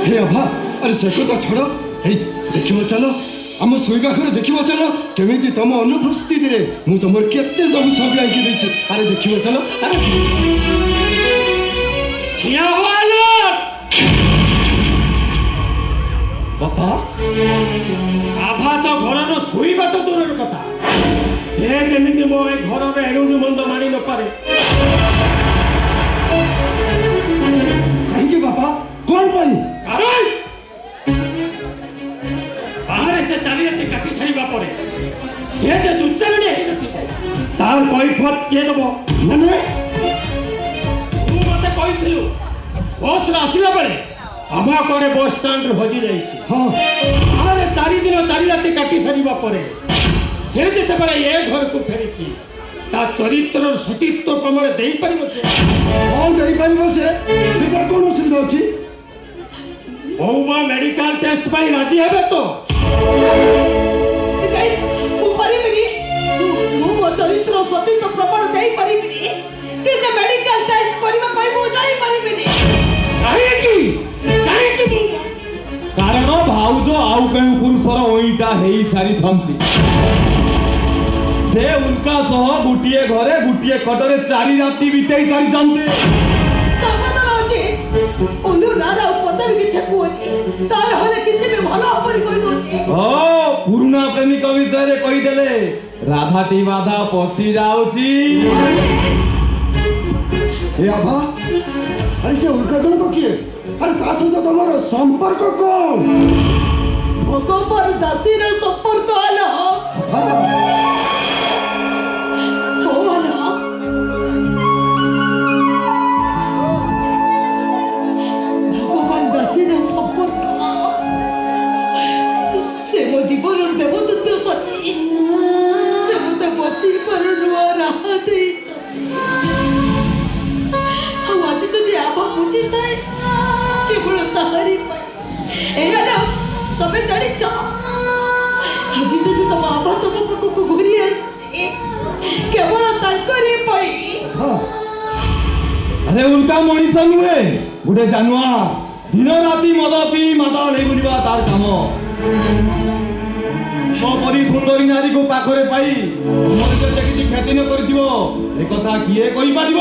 हे अभा अरे से को तो छोड़ो हे देखियो चलो ଆମ ଶୋଇବା ଘରେ ଦେଖିବ ଚାଲ କେମିତି ତମ ଅନୁପସ୍ଥିତିରେ ମୁଁ ତମର କେତେ ସବୁ ଛବି ଆଙ୍କି ଦେଇଛି। ଆରେ ଦେଖିବ ଚାଲ। ଆରେ ଠିଆ ହୁଆ ଲୋକ ବାପା ଆଭା ତ ଘରର ଶୋଇବା ତ ଦୂରର କଥା, ସେ ଯେମିତି ମୋ ଏ ଘରର ଏଣୁନି ମନ୍ଦ ମାଣି ନପାରେ। କାହିଁକି ବାପା କଣ ପାଇଁ? ବାହାରେ ସେ ଚାରିଆଟେ କାଟି ସାରିବା ପରେ ସେ ଯେ ଦୁର୍ଚାରଣୀ ହେଇନଥାଏ ତାର କୈଫିୟତ କିଏ ଦେବ? ମାନେ ତୁ ମତେ କହିଥିଲୁ ବସ୍ରେ ଆସିଲା ବେଳେ ଆମ କରେ ବସ୍ ଷ୍ଟାଣ୍ଡରେ ହଜି ଯାଇଛି। ହଁ ବାହାରେ 4 ଦିନ 4 ରାତି କାଟି ସାରିବା ପରେ ସେ ଯେତେବେଳେ ଏ ଘରକୁ ଫେରିଛି ତା ଚରିତ୍ରର ସତୀତ୍ୱ ପ୍ରମାଣ ଦେଇପାରିବ ସେ? କଣ ଦେଇପାରିବ ସେ? ସେଟା କଣ ଅସୁବିଧା ଅଛି? ବୋଉମା ମେଡିକାଲ ଟେଷ୍ଟ ପାଇଁ ରାଜି ହେବେ ତ? ମୁଁ ପାରିବିନି, ମୁଁ ମୋ ଚରିତ୍ର ସତୀତ୍ୱ ପ୍ରମାଣ ଦେଇପାରିବିନି କି ସେ ମେଡିକାଲ ଟେଷ୍ଟ କରିବା ପାଇଁ ମୁଁ ଯାଇପାରିବିନି। କାହିଁକି କାହିଁକି ବୋଉମା? କାରଣ ଭାଉଜ ଆଉ କେଉଁ ପୁରୁଷର ଅଇଁଠା ହେଇ ସାରିଛନ୍ତି। ସେ ଉଲ୍କା ସହ ଗୋଟିଏ ଘରେ ଗୋଟିଏ ଖଟରେ 4 ରାତି ବିତେଇ ସାରିଛନ୍ତି। ସାବଧାନ ଅଛି, ଅନୁରାଧା ଆଉ ପଦର କିଛି କୁହନି, ତାହେଲେ କିଛି ବି ଭଲ ହବନି କହିଦଉଛି। ଓ ପୁରୁଣା ପ୍ରେମିକ ବିଷୟରେ କହିଦେଲେ ରାଧାଟି ବାଧା ପଶି ଯାଉଛି। ଏ ଆଭା ଆରେ ସେ ଉଲ୍କା ଜଣକ କିଏ? ଆରେ ତା ସହିତ ତମର ସମ୍ପର୍କ କଣ? ଭଗବାନ ଦାସୀର ସମ୍ପର୍କ ହେଲା ଭଗବାନ ଦାସୀର ସମ୍ପର୍କ। ସେ ମୋ ଜୀବନର ଦେବଦୂତ ସତୀ, ସେ ମୋତେ ବଞ୍ଚିବାର ନୂଆ ରାହା ଦେଇଛନ୍ତି। ଆଉ ଆଜି ଯଦି ଆଭା ବୁଝିଥାଏ କେବଳ ତାହାରି ପାଇଁ। ଏହା ତମେ ଜାଣିଛ ଆଜି ଯଦି ତମ ଆଭା ତମ ପାଖକୁ ଘୁରି ଆସିଛି କେବଳ ତାଙ୍କରି ପାଇଁ। ଆରେ ଉଲ୍କା ମଣିଷ ନୁହେଁ, ଗୋଟେ ଜାନୁଆର। ଦିନ ରାତି ମଦ ପିଇ ମାତାଳ ହେଇ ବୁଲିବା ତାର କାମ। ମୋ ପରି ସୁନ୍ଦରୀ ନାରୀକୁ ପାଖରେ ପାଇ ମୋର ଯଦି କିଛି କ୍ଷତି ନ କରିଥିବ ଏକଥା କିଏ କହିପାରିବ?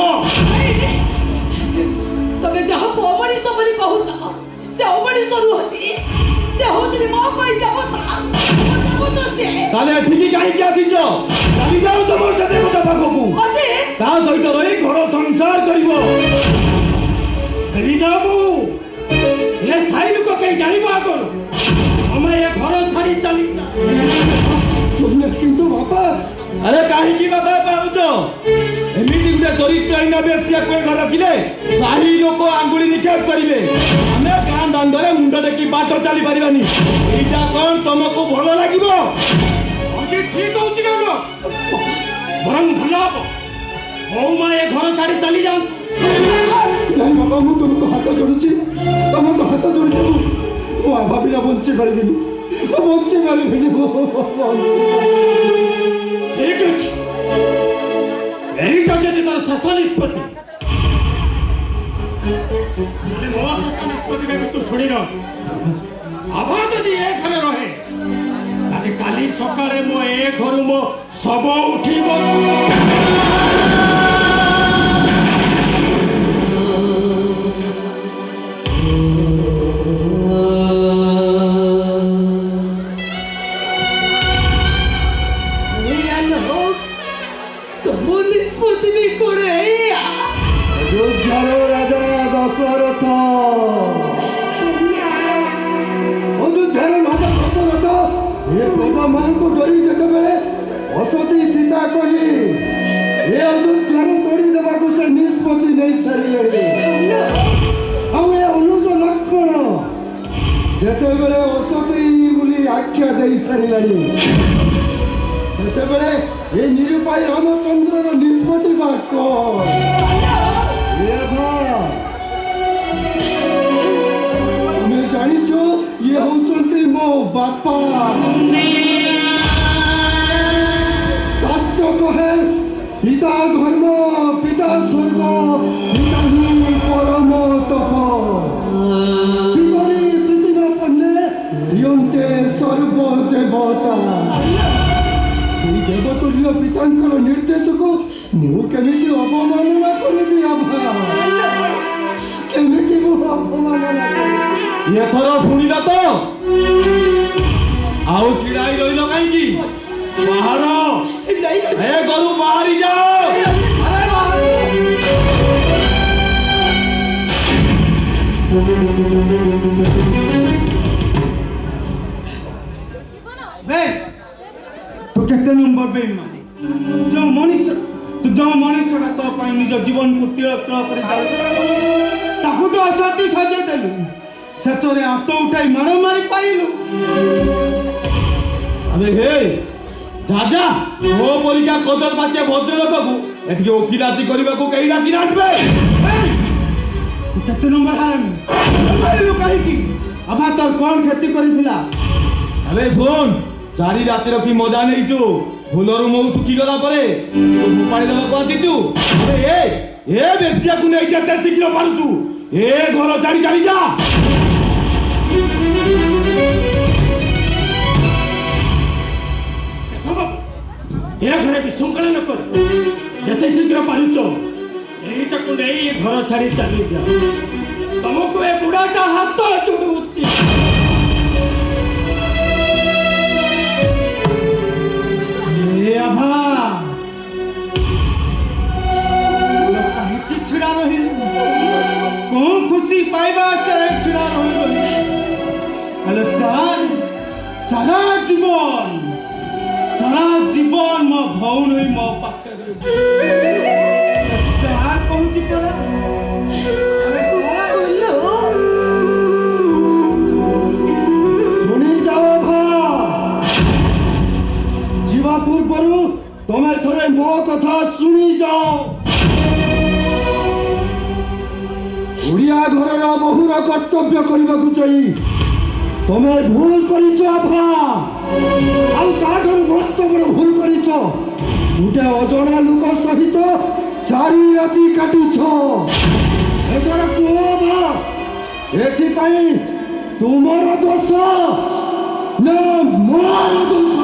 ତମେ ଯାହାକୁ ଅମଣିଷ ବୋଲି କହୁଛ ସେ ଅମଣିଷ ନୁହନ୍ତି, ସେ ହଉଛନ୍ତି ମୋ ପାଇଁ ଦେବତା। ତାହେଲେ ଏଠିକି କାହିଁକି ଆସିଛ? ଚାଲି ଯାଉ ତମ ସେ ଦେବତା ପାଖକୁ, ତା ସହିତ ରହି ଘର ସଂସାର କରିବ। ଫେରିଯାଅ ବୋଉ, ଏ ସାଇ ଲୋକ କେହି ଜାଣିବ ଆଗରୁ ତମେ ଏ ଘର ଛାଡ଼ି ଚାଲିଲା। କିନ୍ତୁ ବାପା ଆରେ କାହିଁକି ବାଧା ପାଉଛ? ଏମିତି ଗୋଟେ ଚରିତ୍ରହୀନ ବେଶ୍ୟାକୁ ଏ ଘର ରଖିଲେ ସାହି ଲୋକ ଆଙ୍ଗୁଳି ନିକ୍ଷେପ କରିବେ। ଆମେ ଗାଁ ଦାଣ୍ଡରେ ମୁଣ୍ଡ ଟେକି ବାଟ ଚାଲି ପାରିବାନି। ଏଇଟା କଣ ତମକୁ ଭଲ ଲାଗିବ? ଆଜି ଠିକ ହଉଛି ନା ବରଂ ଭଲ ହବ ବୋଉମା ଏ ଘର ଛାଡ଼ି ଚାଲି ଯାଆନ୍ତୁ। ନାଇଁ ବାପା ମୁଁ ତୁମକୁ ହାତ ଯୋଡୁଛି, ତମକୁ ହାତ ଯୋଡୁଛି। ମୁଁ ଆଭା ବିନା ବଞ୍ଚି ପାରିବିନି, ମୁଁ ବଞ୍ଚି ପାରିବିନି। ଠିକ ଅଛି, ଏଇଟା ଯଦି ତାର ଶେଷ ନିଷ୍ପତ୍ତି ମୋ ଶେଷ ନିଷ୍ପତ୍ତି ପାଇଁ ତୁ ଶୁଣିନ। ଆଭା ଯଦି ଏ ଘରେ ରହେ ତାହେଲେ କାଲି ସକାଳେ ମୋ ଏ ଘରୁ ମୋ ଶବ ଉଠିବ। ଅଯୋଧ୍ୟାର ରାଜା ଦଶରଥ, ଅଯୋଧ୍ୟାର ରାଜା ଦଶରଥ ଏ ପ୍ରଜାମାନଙ୍କୁ ଧରି ଯେତେବେଳେ ଅସତୀ ସୀତା କହି ଏ ଅଯୋଧ୍ୟାରୁ ତୋଡ଼ି ଦେବାକୁ ସେ ନିଷ୍ପତ୍ତି ନେଇ ସାରିଲେଣି। ଆଉ ଏ ଅନୁଜ ଲକ୍ଷ୍ମଣ ଯେତେବେଳେ ଅସତୀ ବୋଲି ଆଖ୍ୟା ଦେଇ ସାରିଲାଣି ସେତେବେଳେ ଏ ନିରୁପାୟ ରାମଚନ୍ଦ୍ରର ନିଷ୍ପତ୍ତି ବା କଣ? তুমি জানিছ ইয়ে হচ্ছন্তি মো বাপা। শাস্ত্র কহে পিতা ধর্ম পিতা স্বর্গ পিতা পরম তপ। পিতরি পৃথিবী পণ্যে নিয়ন্তে সর্বদেবতা সেই দেবতুল্য পিতাঙ্কর ନିର୍ଦ୍ଦେଶକୁ ମୁଁ କେମିତି ଅବମାନନା କରିବି ଆଭା କେମିତି ମୁଁ ଅବମାନନା କରିବି ଏଥର ଶୁଣିଲ ତ ଆଉ ଛିଡ଼ାଇ ରହିଲ କାହିଁକି ବାହାର ଏ ଘରୁ ବାହାରି ଯାଅ ତୁ କେତେ ନମ୍ବର ବେଇମାନ ଯେଉଁ ମଣିଷଟା ତୋ ପାଇଁ ନିଜ ଜୀବନକୁ ତିଳ ତିଳ କରି ତାକୁ ତ ଅସତି ସଜେଇ ଦେଲୁ ସେତରେ ହାତ ଉଠାଇ ମାଡ଼ ମାରି ପାରିଲୁ ଆବେ ହେ ଯା ମୋ ପରିକା କଦର ପାଚିଆ ଭଦ୍ରଲୋକକୁ ଏଠିକି ଓକିଲାତି କରିବାକୁ କେହି ଡାକି ନାହାନ୍ତି ତୁ କେତେ ନମ୍ବର ହାରିଲୁ କାହିଁକି ଆଭା ତୋର କ'ଣ କ୍ଷତି କରିଥିଲା ଆବେ ଶୁଣ ଚାରି ରାତି ରଖି ମଜା ନେଇଛୁ ଫୁଲରୁ ମହୁ ଶୁଖିଗଲା ପରେ ଫୋପାଡ଼ି ଦେବାକୁ ଆସିଛୁ ଏ ବେଶିଆକୁ ନେଇ କେତେ ଶୀଘ୍ର ପାରୁଛୁ ଏ ଘର ଛାଡ଼ି ଚାଲି ଯା ଏ ଘରେ ବିଶୃଙ୍ଖଳା ନ କର ଯେତେ ଶୀଘ୍ର ପାରୁଛ ଏଇଟାକୁ ନେଇ ଏ ଘର ଛାଡ଼ି ଚାଲିଯାଅ ତମକୁ ଏ ବୁଢ଼ାଟା ହାତ ଚୁଟୁଛି ଆଭା କାହିଁକି ଛିଡ଼ା ରହିଲୁ କ'ଣ ଖୁସି ପାଇବା ସେ ଛିଡ଼ା ରହିଲୁ ହେଲେ ସାରା ଜୀବନ ମୋ ଭଉଣୀ ମୋ ପାଖରେ ଯାହା କହୁଛି ପରା ଶୁଣି ଯାଅ ଭା ଯିବା ପୂର୍ବରୁ ତମେ ଥରେ ମୋ କଥା ଶୁଣି ଯାଅ ଓଡ଼ିଆ ଘରର ବହୁର କର୍ତ୍ତବ୍ୟ କରିବାକୁ ଯାଇ ତମେ ଭୁଲ କରିଛ ଆଭା ଆଉ ତାଠାରୁ ମସ୍ତ ବଡ଼ ଭୁଲ କରିଛ ଗୋଟେ ଅଜଣା ଲୋକ ସହିତ 4 ରାତି କାଟିଛ ଏଥର କୁହ ଭା ଏଥିପାଇଁ ତୁମର ଦୋଷ ନା ମୋର ଦୋଷ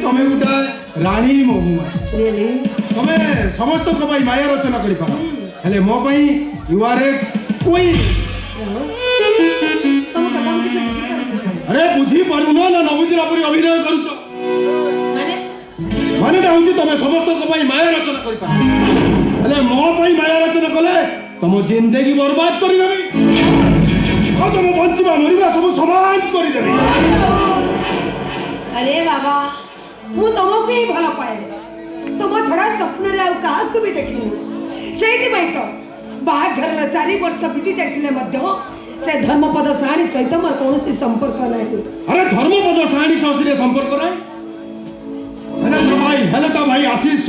तमे गोटे राणी महुआ तमे समस्त माया रचना कर हेले मो यू आर ए क्वीन अरे बुझी पारु ना न बुझिला परी अभिनय करूछ माने मानेटा हूँ तुम समस्त माया रचना कर मो माया रचना कले तुम जिंदगी बर्बाद करदेवी तुम बंचा मरवा सब समान करदेवी। अरे बाबा मु तुमको ही भल पाए तुम छड़ा स्वप्न रे क्या भी देखनी से तो बाहाघर 4 वर्ष बीती जाते से धर्मपद साणी सहित मोर कौन संपर्क नहीं। अरे धर्मपद साणी सहित संपर्क नहीं हेले तो भाई आशीष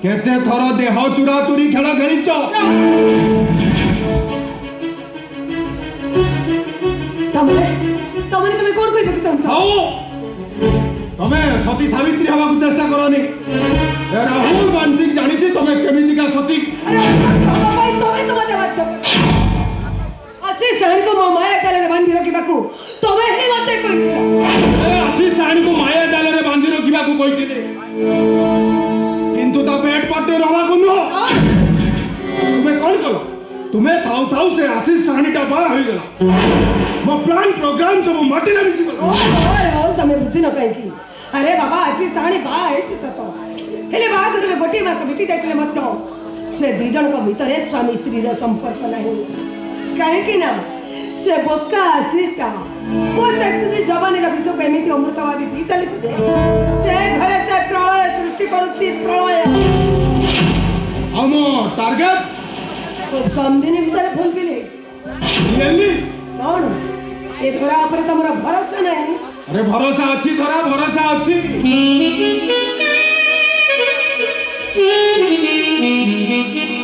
केते थर देह चूरा चूरी खेल खेल तुम्हें कौन कह तमें सती सावित्री हवा चेष्टा करनी राहुल मानसिंह जानी तुम केमिका सती आशीष साणी को माया जाल में बांधि रखा तुम्हें ही मत आशीष साणी को माया जाल में बांधि रखा किंतु ता पेट पट्टे रहा नुह तुम्हें कौन कल तुम्हें थाउ थाउ से आशीष साणी का बा हो गला मो प्लान प्रोग्राम सब माटी रे मिसी तमें बुझी न कहीं अरे बाबा आशीष साणी बा है सत हेले बा तो गोटे मास बीती जाते मत से दी जन को भीतर स्वामी स्त्री रो संपर्क नहीं कहीं ना से बोका आशीष वो सेक्सी जवानी रो विश्व एमती अमृतवादी पी चली से घरे से प्रलय सृष्टि करुछि प्रलय हम टारगेट तो कम दिन भीतर फुल भी ले रियली कौन ए धरा पर तमरा भरोसा नहीं। अरे भरोसा अच्छी धरा भरोसा अच्छी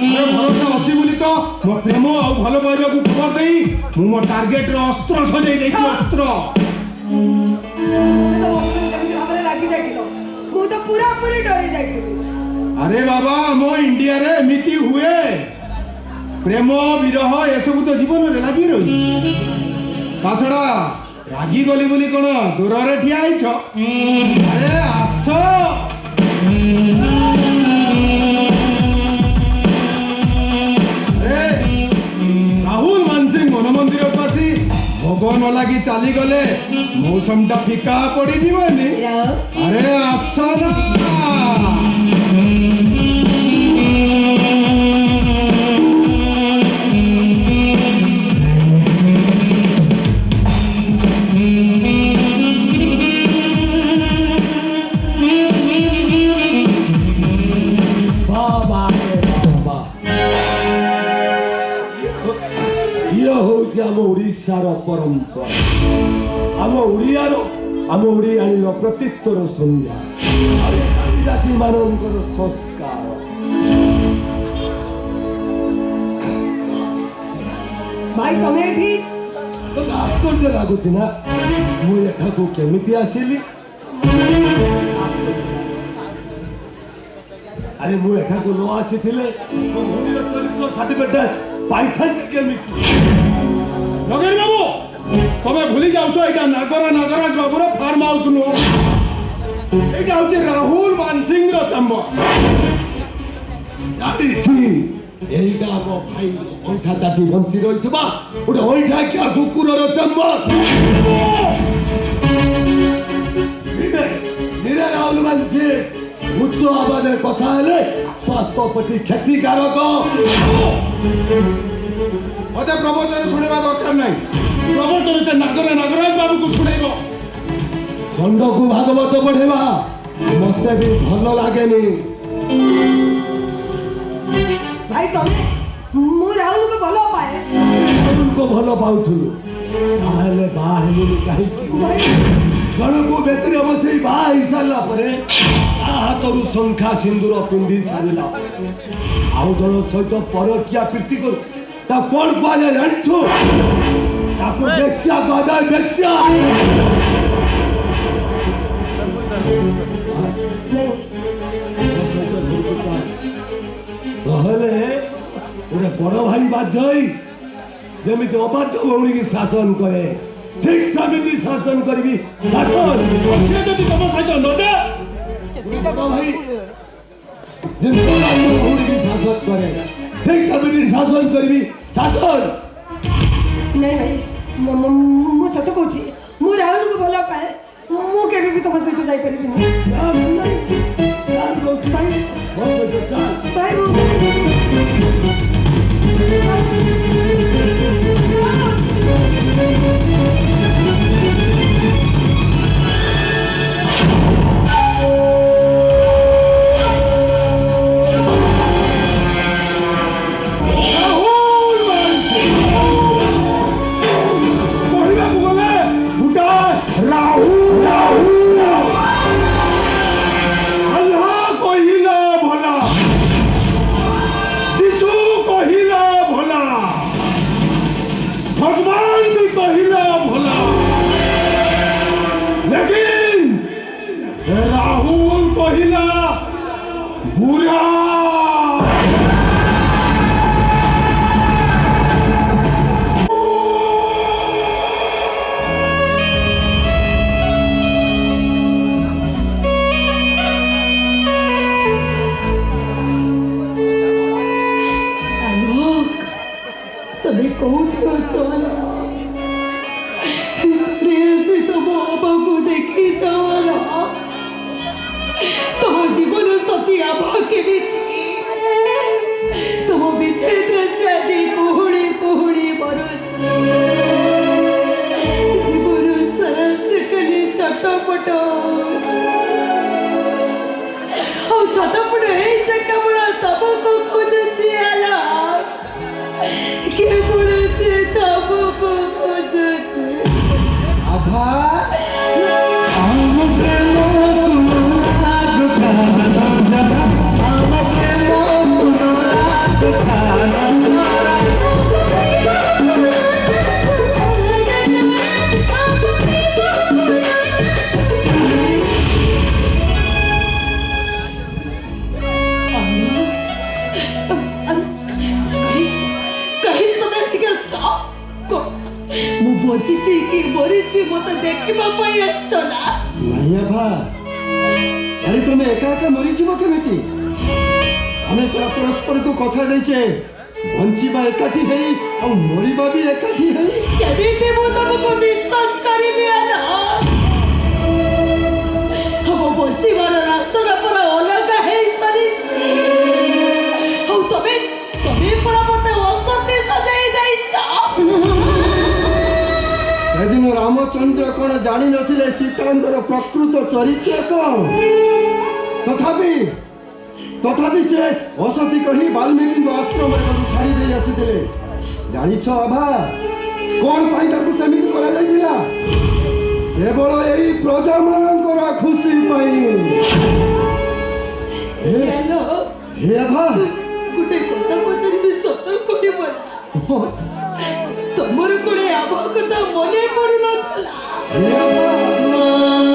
अरे भरोसा अच्छी बोली तो मो प्रेम आ भल पाइबा को खबर देई मु मो टारगेट रो अस्त्र सजै देछि अस्त्र लागी जाइलो मु तो पूरा पूरी डरी जाइलो। अरे बाबा मो इंडिया रे मिति हुए प्रेम विरह ए सब तो जीवन रे लागी रही ताछड़ा रागी गली बोली कोन दूर रे ठिया आइछ अरे आसो राहुल मानसिंह मन मंदिर पासी भगवान लगी चली गले मौसम टा फिका पड़ी जीवनी अरे आसो ना ओडिशार परंपरा आम ओडियार आम ओडियाणीर प्रतित्वर संध्या जाति मानकर संस्कार भाई तमें एठी आश्चर्य लगुच ना मुझे केमी आसिली अरे मुझे न आसी चरित्र सर्टिफिकेट पाई केमी नगेर बाबू तमें भूली जाऊछ एटा नागरा नागरा बाबूर फार्म हाउस नुह एटा होची राहुल मानसिंह रो चंबर जानी एटा मो भाई ओठा ताटी बंची रहितबा ओटा ओठा क्या कुकुर रो चंबर निरे राहुल मानसिंह उच्च आवाज कथा हेले स्वास्थ्य प्रति क्षतिकारक मत प्रवचन शुणा दरकार नहीं प्रवचन से नागरा नागराज बाबू को शुणेब खंड को भागवत पढ़ेवा मत भी भल लगे भाई तमें मु राहुल को भलो पाए राहुल को भल पाउथुलु ताहले बाहेलु काहे जन को बेतरे बसई बा ही साला परे हाथरू शंखा सिंदूर पिंधि सारिला आउ जन सहित परकिया प्रीति कर ता कोन पाजा जानिछु ताको बेस्या गदा बेस्या নহলে ওরে বড় ভাই বাধ্য হই যেমিতি অবাধ্য ভৌণী কি শাসন করে ঠিক সেমিতি শাসন করবি শাসন সে যদি তোমার সহিত নদে বড় ভাই যেমিতি অবাধ্য ভৌণী কি শাসন করে ঠিক সেমিতি শাসন করবি শাসন नहीं भाई मु सत कहूँ मु राहुल को भल पाए मु केबे भी तुम सहित जाई परिबि नहीं ଚାଲ କହୁଛି ଭାଇ ମୋ ସହିତ ଚାଲ ଭାଇ କହିବାକୁ ଗଲେ ଗୋଟା ରାହୁଲ ଆଲ୍ଲାହ କହିଲା ଭଲା ଯୀଶୁ କହିଲା ଭଲା ଭଗବାନ ବି କହିଲା ଭଲା ଲେକିନ ରାହୁଲ କହିଲା ବୁରା आलोक तभी कोठी अचल से तुम आबा को देखी जावाला तुम जीवन सती आबा के भी तुम विच्छेद से आदि कुहुड़ी कुहुड़ी बरस जीवन सरस कली चटपट और चटपट है से कमरा तबको खोजती आला केवल से तबको खोजती आभा हम प्रेम कहीं तुम्हें ठीक स्टॉप को मु बोचिसी की बोरिसी मत देखिबा पई असतो ना नहीं आभा अरे तुम एका एका मरीजिब केमिति आमे परस्पर को कथा देचे बंचिबा एकाठी हेई और मरिबा भी एकाठी हेई केमिति मु तुमको विश्वास करिबि आना हम बोचिबार रास्ता पर अलग है सरिछि हो तबे तबे पर मते औसती सजाई जाइछा सेदिन रामचंद्र कौन जानी नथिले सीतांतर प्रकृत चरित्र कौन तथापि तथापि से असती कही वाल्मीकि आश्रम छाड़ी दे आसीथिले जानिछ आभा कौन पाई ताकू सेमिति करा जाइथिला केवल एई प्रजा मानकर खुशी पाई हेलो हे आभा गुटे कोटा पतरी सत कोडिबो तमर कोडे आबा कथा मने पडु नथला हे आभा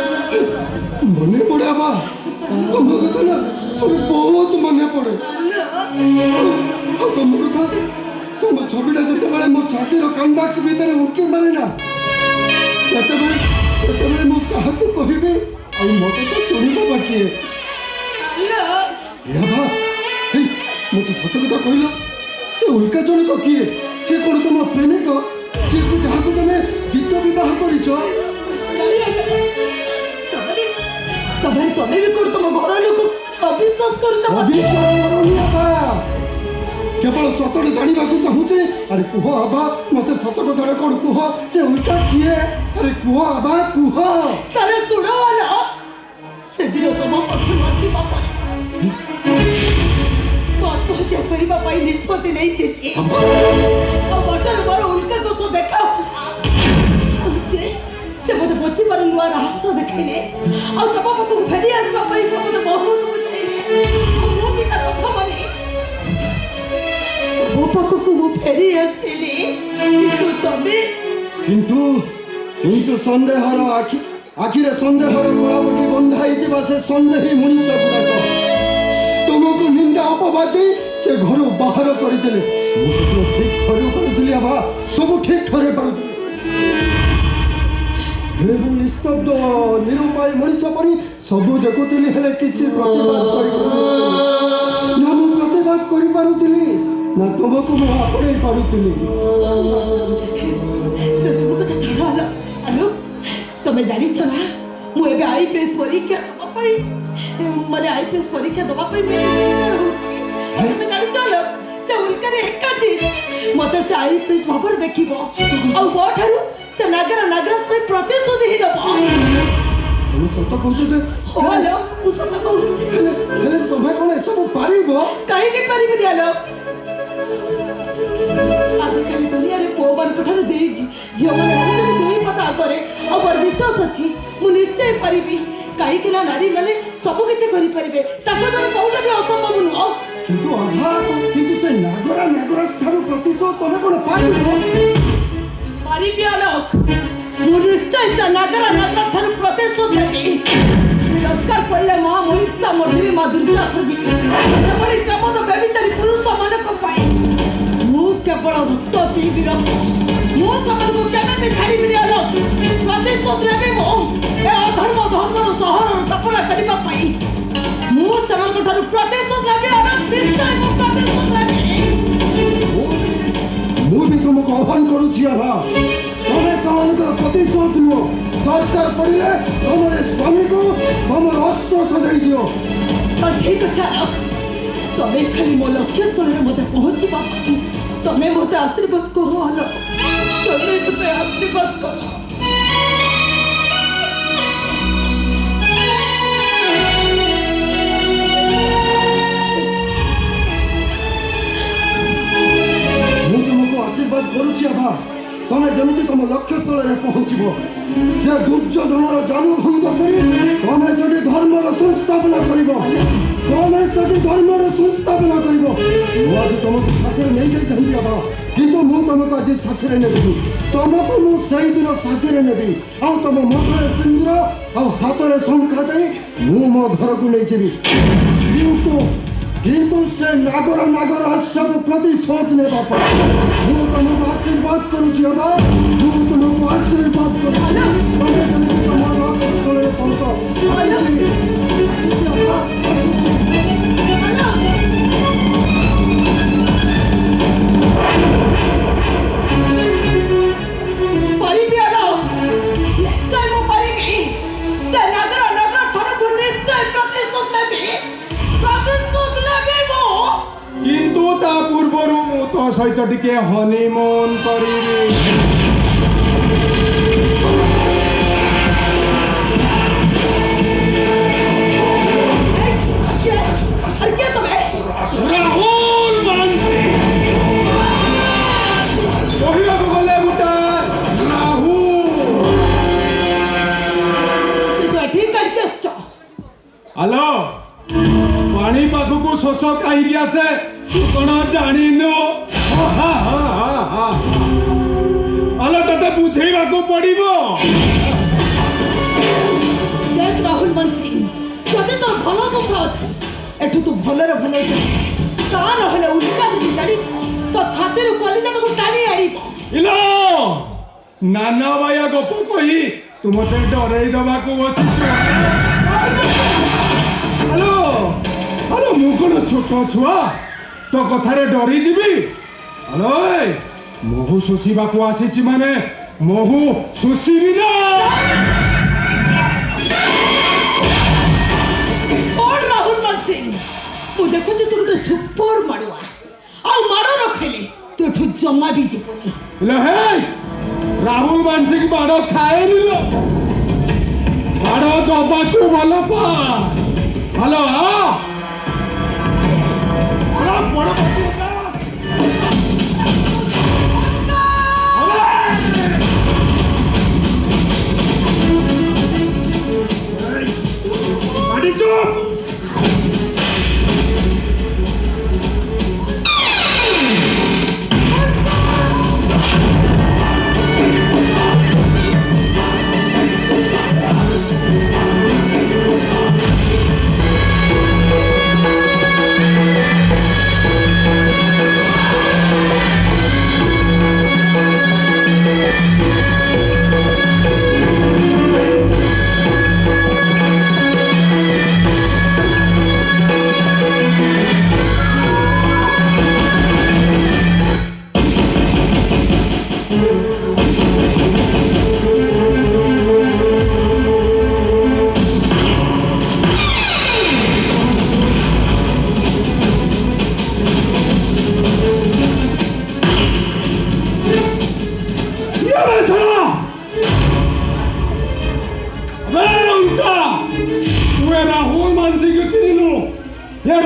मने पड़े आभा तुम कथा ना बहुत मने पड़े तुम कथा तुम छविटा जितेबाला मो छातीर कांडाक्स भितर उठके मारे ना सेतेबेले मु काहाकू कहिबे आ मते तो सुनिबा बाकी हे आभा हे मते सत कथा कहिलो से उल्का जने को किए से कोन तुम प्रेमिक से को जाहाकू तमे गीत विवाह करिछो तबे तबे भी कोड तुम घर लोक अविश्वास करता अविश्वास करोनी आभा केवल सतटे जानिबाकू चाहूचे अरे कुह आभा मते सत कथा कोन कुह से उल्का किए अरे कुह आभा कुह तारे सुनो वाला से दिनो तुम पक्ष मासी पापा बात तो क्या करीबा पाई निष्पत्ति नहीं थी अब बटन मारो उनका को सो देखा से मुझे बच्ची पर नुआ रास्ता देखले और तब पापा को फेरी आसवा पाई तो मुझे बहुत बुझाइले और वो भी तक खमने वो पापा को वो फेरी आसले किंतु तबे किंतु संदेहर आखिरे संदेहर गुलाबटी बंधाई से सन्देही मनीष गुड़ाक तुमको निंदा अपवाद दे से घर बाहर करदेले ठीक ठहर पारुली आभा सब ठीक ठहर पारुली निस्तब्ध निरुपाय मनीष परी सब देखुली हेले किसी प्रतिवाद ना मु प्रतिवाद करि पारुली ना तुमको मु आपणे पारुली से सब कथा छाड़ा তুমি জানিছ না মু এবে আইপিএস পরীক্ষা দেবা পাই মানে আইপিএস পরীক্ষা দেবা পাই তুমি জানিছ না সে উল্কারে একাজি মতে সে আইপিএস খবর দেখিব ଆଉ ମୋ ଠାରୁ ସେ ନାଗର ପାଇଁ ପ୍ରତିଶୋଧ ହିଁ ଦେବ তুমি সত কହୁଛ যে ହଲୋ ମୁଁ ସତ କହୁଛି ହେଲେ ତମେ କଣ ଏସବୁ ପାରିବ କାହିଁକି ପାରିବିନି ଆଲୋ ଆଜିକାଲି ଦୁନିଆରେ ପୁଅମାନଙ୍କ ଠାରୁ ଝିଅମାନେ ଭାବୁଛନ୍ତି ଦୁଇ ପଦ ଆଗରେ ଆଉ ମୋର ବିଶ୍ୱାସ ଅଛି ମୁଁ ନିଶ୍ଚୟ ପାରିବି କାହିଁକି ନା ନାରୀମାନେ ସବୁ କିଛି କରିପାରିବେ ତାଙ୍କ ଦ୍ୱାରା କୋଉଟା ବି ଅସମ୍ଭବ ନୁହଁ କିନ୍ତୁ ଆଭା କିନ୍ତୁ ସେ ନାଗରା ଠାରୁ ପ୍ରତିଶୋଧ ତମେ କଣ ପାରିବ ପାରିବି ଆଲୋକ ମୁଁ ନିଶ୍ଚୟ ସେ ନାଗରା ଠାରୁ ପ୍ରତିଶୋଧ ନେବି ଦରକାର ପଡ଼ିଲେ ମା ମହିଷା ମଢି ମା ଦୁର୍ଗା ସଜିବି ଏଭଳି କେବଳ ବ୍ୟଭିଚାରୀ ପୁରୁଷମାନଙ୍କ ପାଇଁ ମୁଁ କେବଳ ରକ୍ତ ପିଇବି ରକ୍ତ ମୁଁ ସେମାନଙ୍କୁ କେବେ ବି ଛାଡ଼ିବିନି ଆଲୋକ ପ୍ରତିଶୋଧ ନେବି ମୁଁ ଏ ଅଧର୍ମ ଧର୍ମର ସହରର ସ୍ଥାପନା କରିବା ପାଇଁ ମୁଁ ସେମାନଙ୍କ ଠାରୁ ପ୍ରତିଶୋଧ ନେବି ଆଲୋକ ନିଶ୍ଚୟ ମୁଁ ପ୍ରତିଶୋଧ ନେବି ମୁଁ ବି ତୁମକୁ ଆହ୍ୱାନ କରୁଛି ଆଭା ତମେ ସେମାନଙ୍କର ପ୍ରତିଶୋଧ ନିଅ ଦରକାର ପଡ଼ିଲେ ତମର ସ୍ୱାମୀକୁ ତମର ଅସ୍ତ୍ର ସଜାଇ ଦିଅ ତ ଠିକ୍ ଅଛି ଆଲୋକ ତମେ ଖାଲି ମୋ ଲକ୍ଷ୍ୟସ୍ଥଳରେ ମୋତେ ପହଞ୍ଚିବା ପାଇଁ ତମେ ମୋତେ ଆଶୀର୍ବାଦ କର ଆଲୋକ ତମେ ମୋତେ ଆଶୀର୍ବାଦ କର ମୁଁ ତୁମକୁ ଆଶୀର୍ବାଦ କରୁଛି ଆଭା ତମେ ଯେମିତି ତମ ଲକ୍ଷ୍ୟସ୍ଥଳରେ ପହଞ୍ଚିବ ସେ ଦୁର୍ଯ୍ୟୋଧନର ଜାନୁଭଙ୍ଗ କରି ତମେ ସେଠି ଧର୍ମର ସଂସ୍ଥାପନ କରିବ ତମେ ସେଠି ଧର୍ମର ସଂସ୍ଥାପନ କରିବ ମୁଁ ଆଜି ତମକୁ ସାଥିରେ ନେଇଯାଇଥାନ୍ତି ଆଭା କିନ୍ତୁ ମୁଁ ତମକୁ ଆଜି ସାଥିରେ ନେବି ତମକୁ ମୁଁ ସେଇଦିନ ସାଥିରେ ନେବି ଆଉ ତମ ମୁଖରେ ସିନ୍ଦୁର ଆଉ ହାତରେ ଶଙ୍ଖା ଦେଇ ମୁଁ ମୋ ଘରକୁ ନେଇଯିବି କିନ୍ତୁ ସେ ନାଗର ସବୁ ପ୍ରତିଶୋଧ ନେବା ପାଇଁ ମୁଁ ତମକୁ ଆଶୀର୍ବାଦ କରୁଛି ବାବା ମୁଁ ତୁମକୁ ଆଶୀର୍ବାଦ କରୁଛି ତମେ ଯେମିତି ତମ ଲକ୍ଷ୍ୟସ୍ଥଳରେ ପହଞ୍ଚ ପାରିବି ଆଲୋକ ନିଶ୍ଚୟ ମୁଁ ପାରିବି ସେ ନାଗର ଠାରୁ ନିଶ୍ଚୟ ପ୍ରତିଶୋଧ ନେବି ମୁଁ କିନ୍ତୁ ତା ପୂର୍ବରୁ ମୁଁ ତୋ ସହିତ ଟିକେ ହନିମୁନ୍ କରିବି ରାହୁଲ ମହାନ୍ତି କହିବାକୁ ଗଲେ ଗୋଟା ହ୍ୟାଲୋ ପାଣି ପାଖକୁ ଶୋଷ କାହିଁକି ଆସେ ତୁ କଣ ଜାଣିନୁ ହ୍ୟାଲୋ ତତେ ବୁଝେଇବାକୁ ପଡିବ ରାହୁଲ ମନସିଂ ଯଦି ତୋର ଭଲ ଦୋଷ ଅଛି ଏଠୁ ତୁ ଭଲରେ ଭଲ ତା ନହେଲେ ଉଲ୍କା ଯଦି ଜାଣି ତୋ ଛାତିରୁ କଲିଜାକୁ ଟାଣି ଆଣିବ ଇଲୋ ନାନା ବାୟା ଗପ କହି ତୁ ମତେ ଡରେଇ ଦେବାକୁ ବସିଛୁ ହ୍ୟାଲୋ ମୁଁ କଣ ଛୋଟ ଛୁଆ ତୋ କଥାରେ ଡରିଯିବି ହ୍ୟାଲୋ ମହୁ ଶୋଷିବାକୁ ଆସିଛି ମାନେ ମହୁ ଶୋଷିବି ନା ରାହୁଲ ମନସିଂ ମୁଁ ଦେଖୁଛି ତୁ ଗୋଟେ ସୁପର ମାଡୁଆ ଆଉ ମାଡ ରଖିଲେ ତୁ ଏଠୁ ଜମା ବି ଯିବୁନି ରାହୁଲ ମାନସିଂ ମାଡ ଖାଏନି ମାଡ ଦବାକୁ ଭଲ ପା ହ୍ୟାଲୋ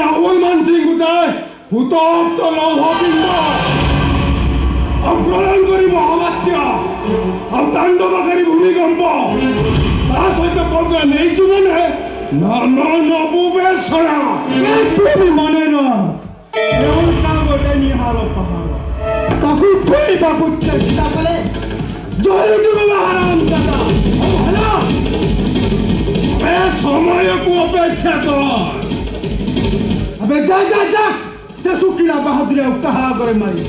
রাহুল মানসিং গোটাଏ ভূতপ্ত লৌহপিণ্ড ଆଉ ପ୍ରଳୟ କରିବ ଅମାତ୍ୟ ଆଉ ତାଣ୍ଡବକାରୀ ଭୂମିକମ୍ପ ତା ସହିତ କଣ ନେଇଛୁ ମାନେ ନବୁ ବେସଣା ମନେ ରଖ ଗୋଟେ ନିହାର ପାହାଡ଼ ତାକୁ ଛୁଇଁବାକୁ ଚେଷ୍ଟା କଲେ ଜୟଯିବ ମହାରାମ ଦାଦା ହେଲା ଏ ସମୟକୁ ଅପେକ୍ଷା କର ଏବେ ଯା ସେ ଶୁଖିଲା ବାହାଦୁରିଆ କାହା ଆଗରେ ମାରି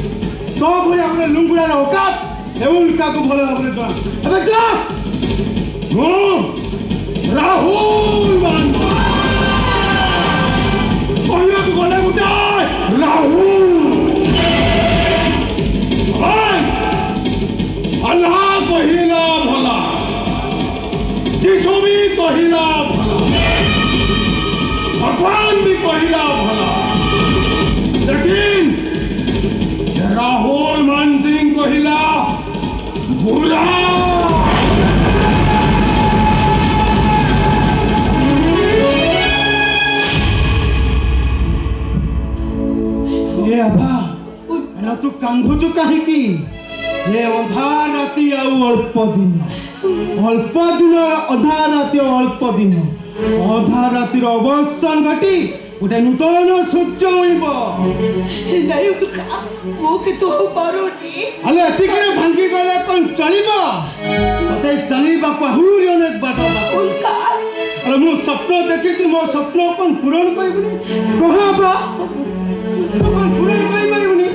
तो भले अपने लुंगुड़ा औकात एवं को भले अपने जा अबे जा राहुल मानसिंह कहले को गले उठाए राहुल अल्लाह कहिला भला यीशु भी कहिला भला भगवान भी कहिला भला लेकिन राहुल मानसिंह कहिला बुरा ये अभा एला तू कांघुचु काहिकी ये अधा राति आउ अल्प दिन अधा राति अल्प दिन अधा रातिर अवसान घटी गोटे नूतन सूर्य उइब नहीं उल्का वो के तो पारोनी अले एतिके भांगी गले कोन चलिबो तते चलिबा बहुरी अनेक बात उल्का अरे मो स्वप्न देखि तू मो स्वप्न कोन पूरण कइबनी कहबा कोन पूरण कइबनी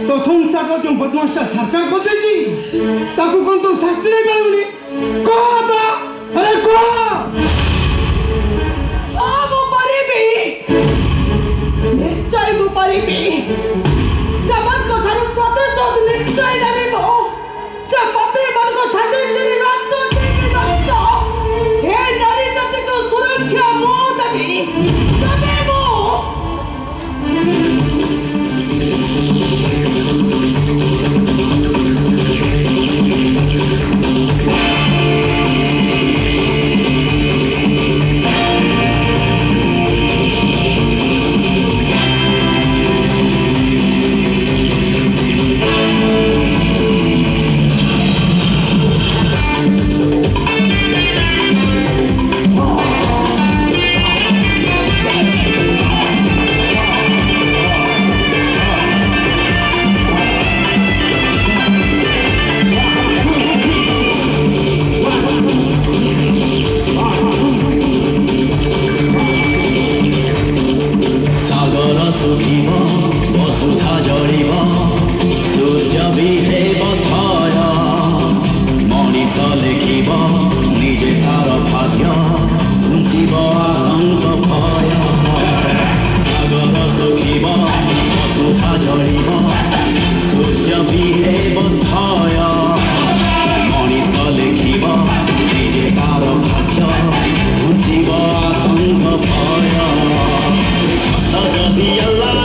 तो संसार जो बदमाश छक्का को देजी ताकू कोन तो शास्त्री नहीं पाउनी कहबा अरे को निश्चय मु परिबी समन को थारु प्रतिशोध निश्चय नेबो से पपी वर्ग थाके तेरी रक्त देवी रक्त हे नारी तके तो सुरक्षा मो देबी तबे मो Be alive.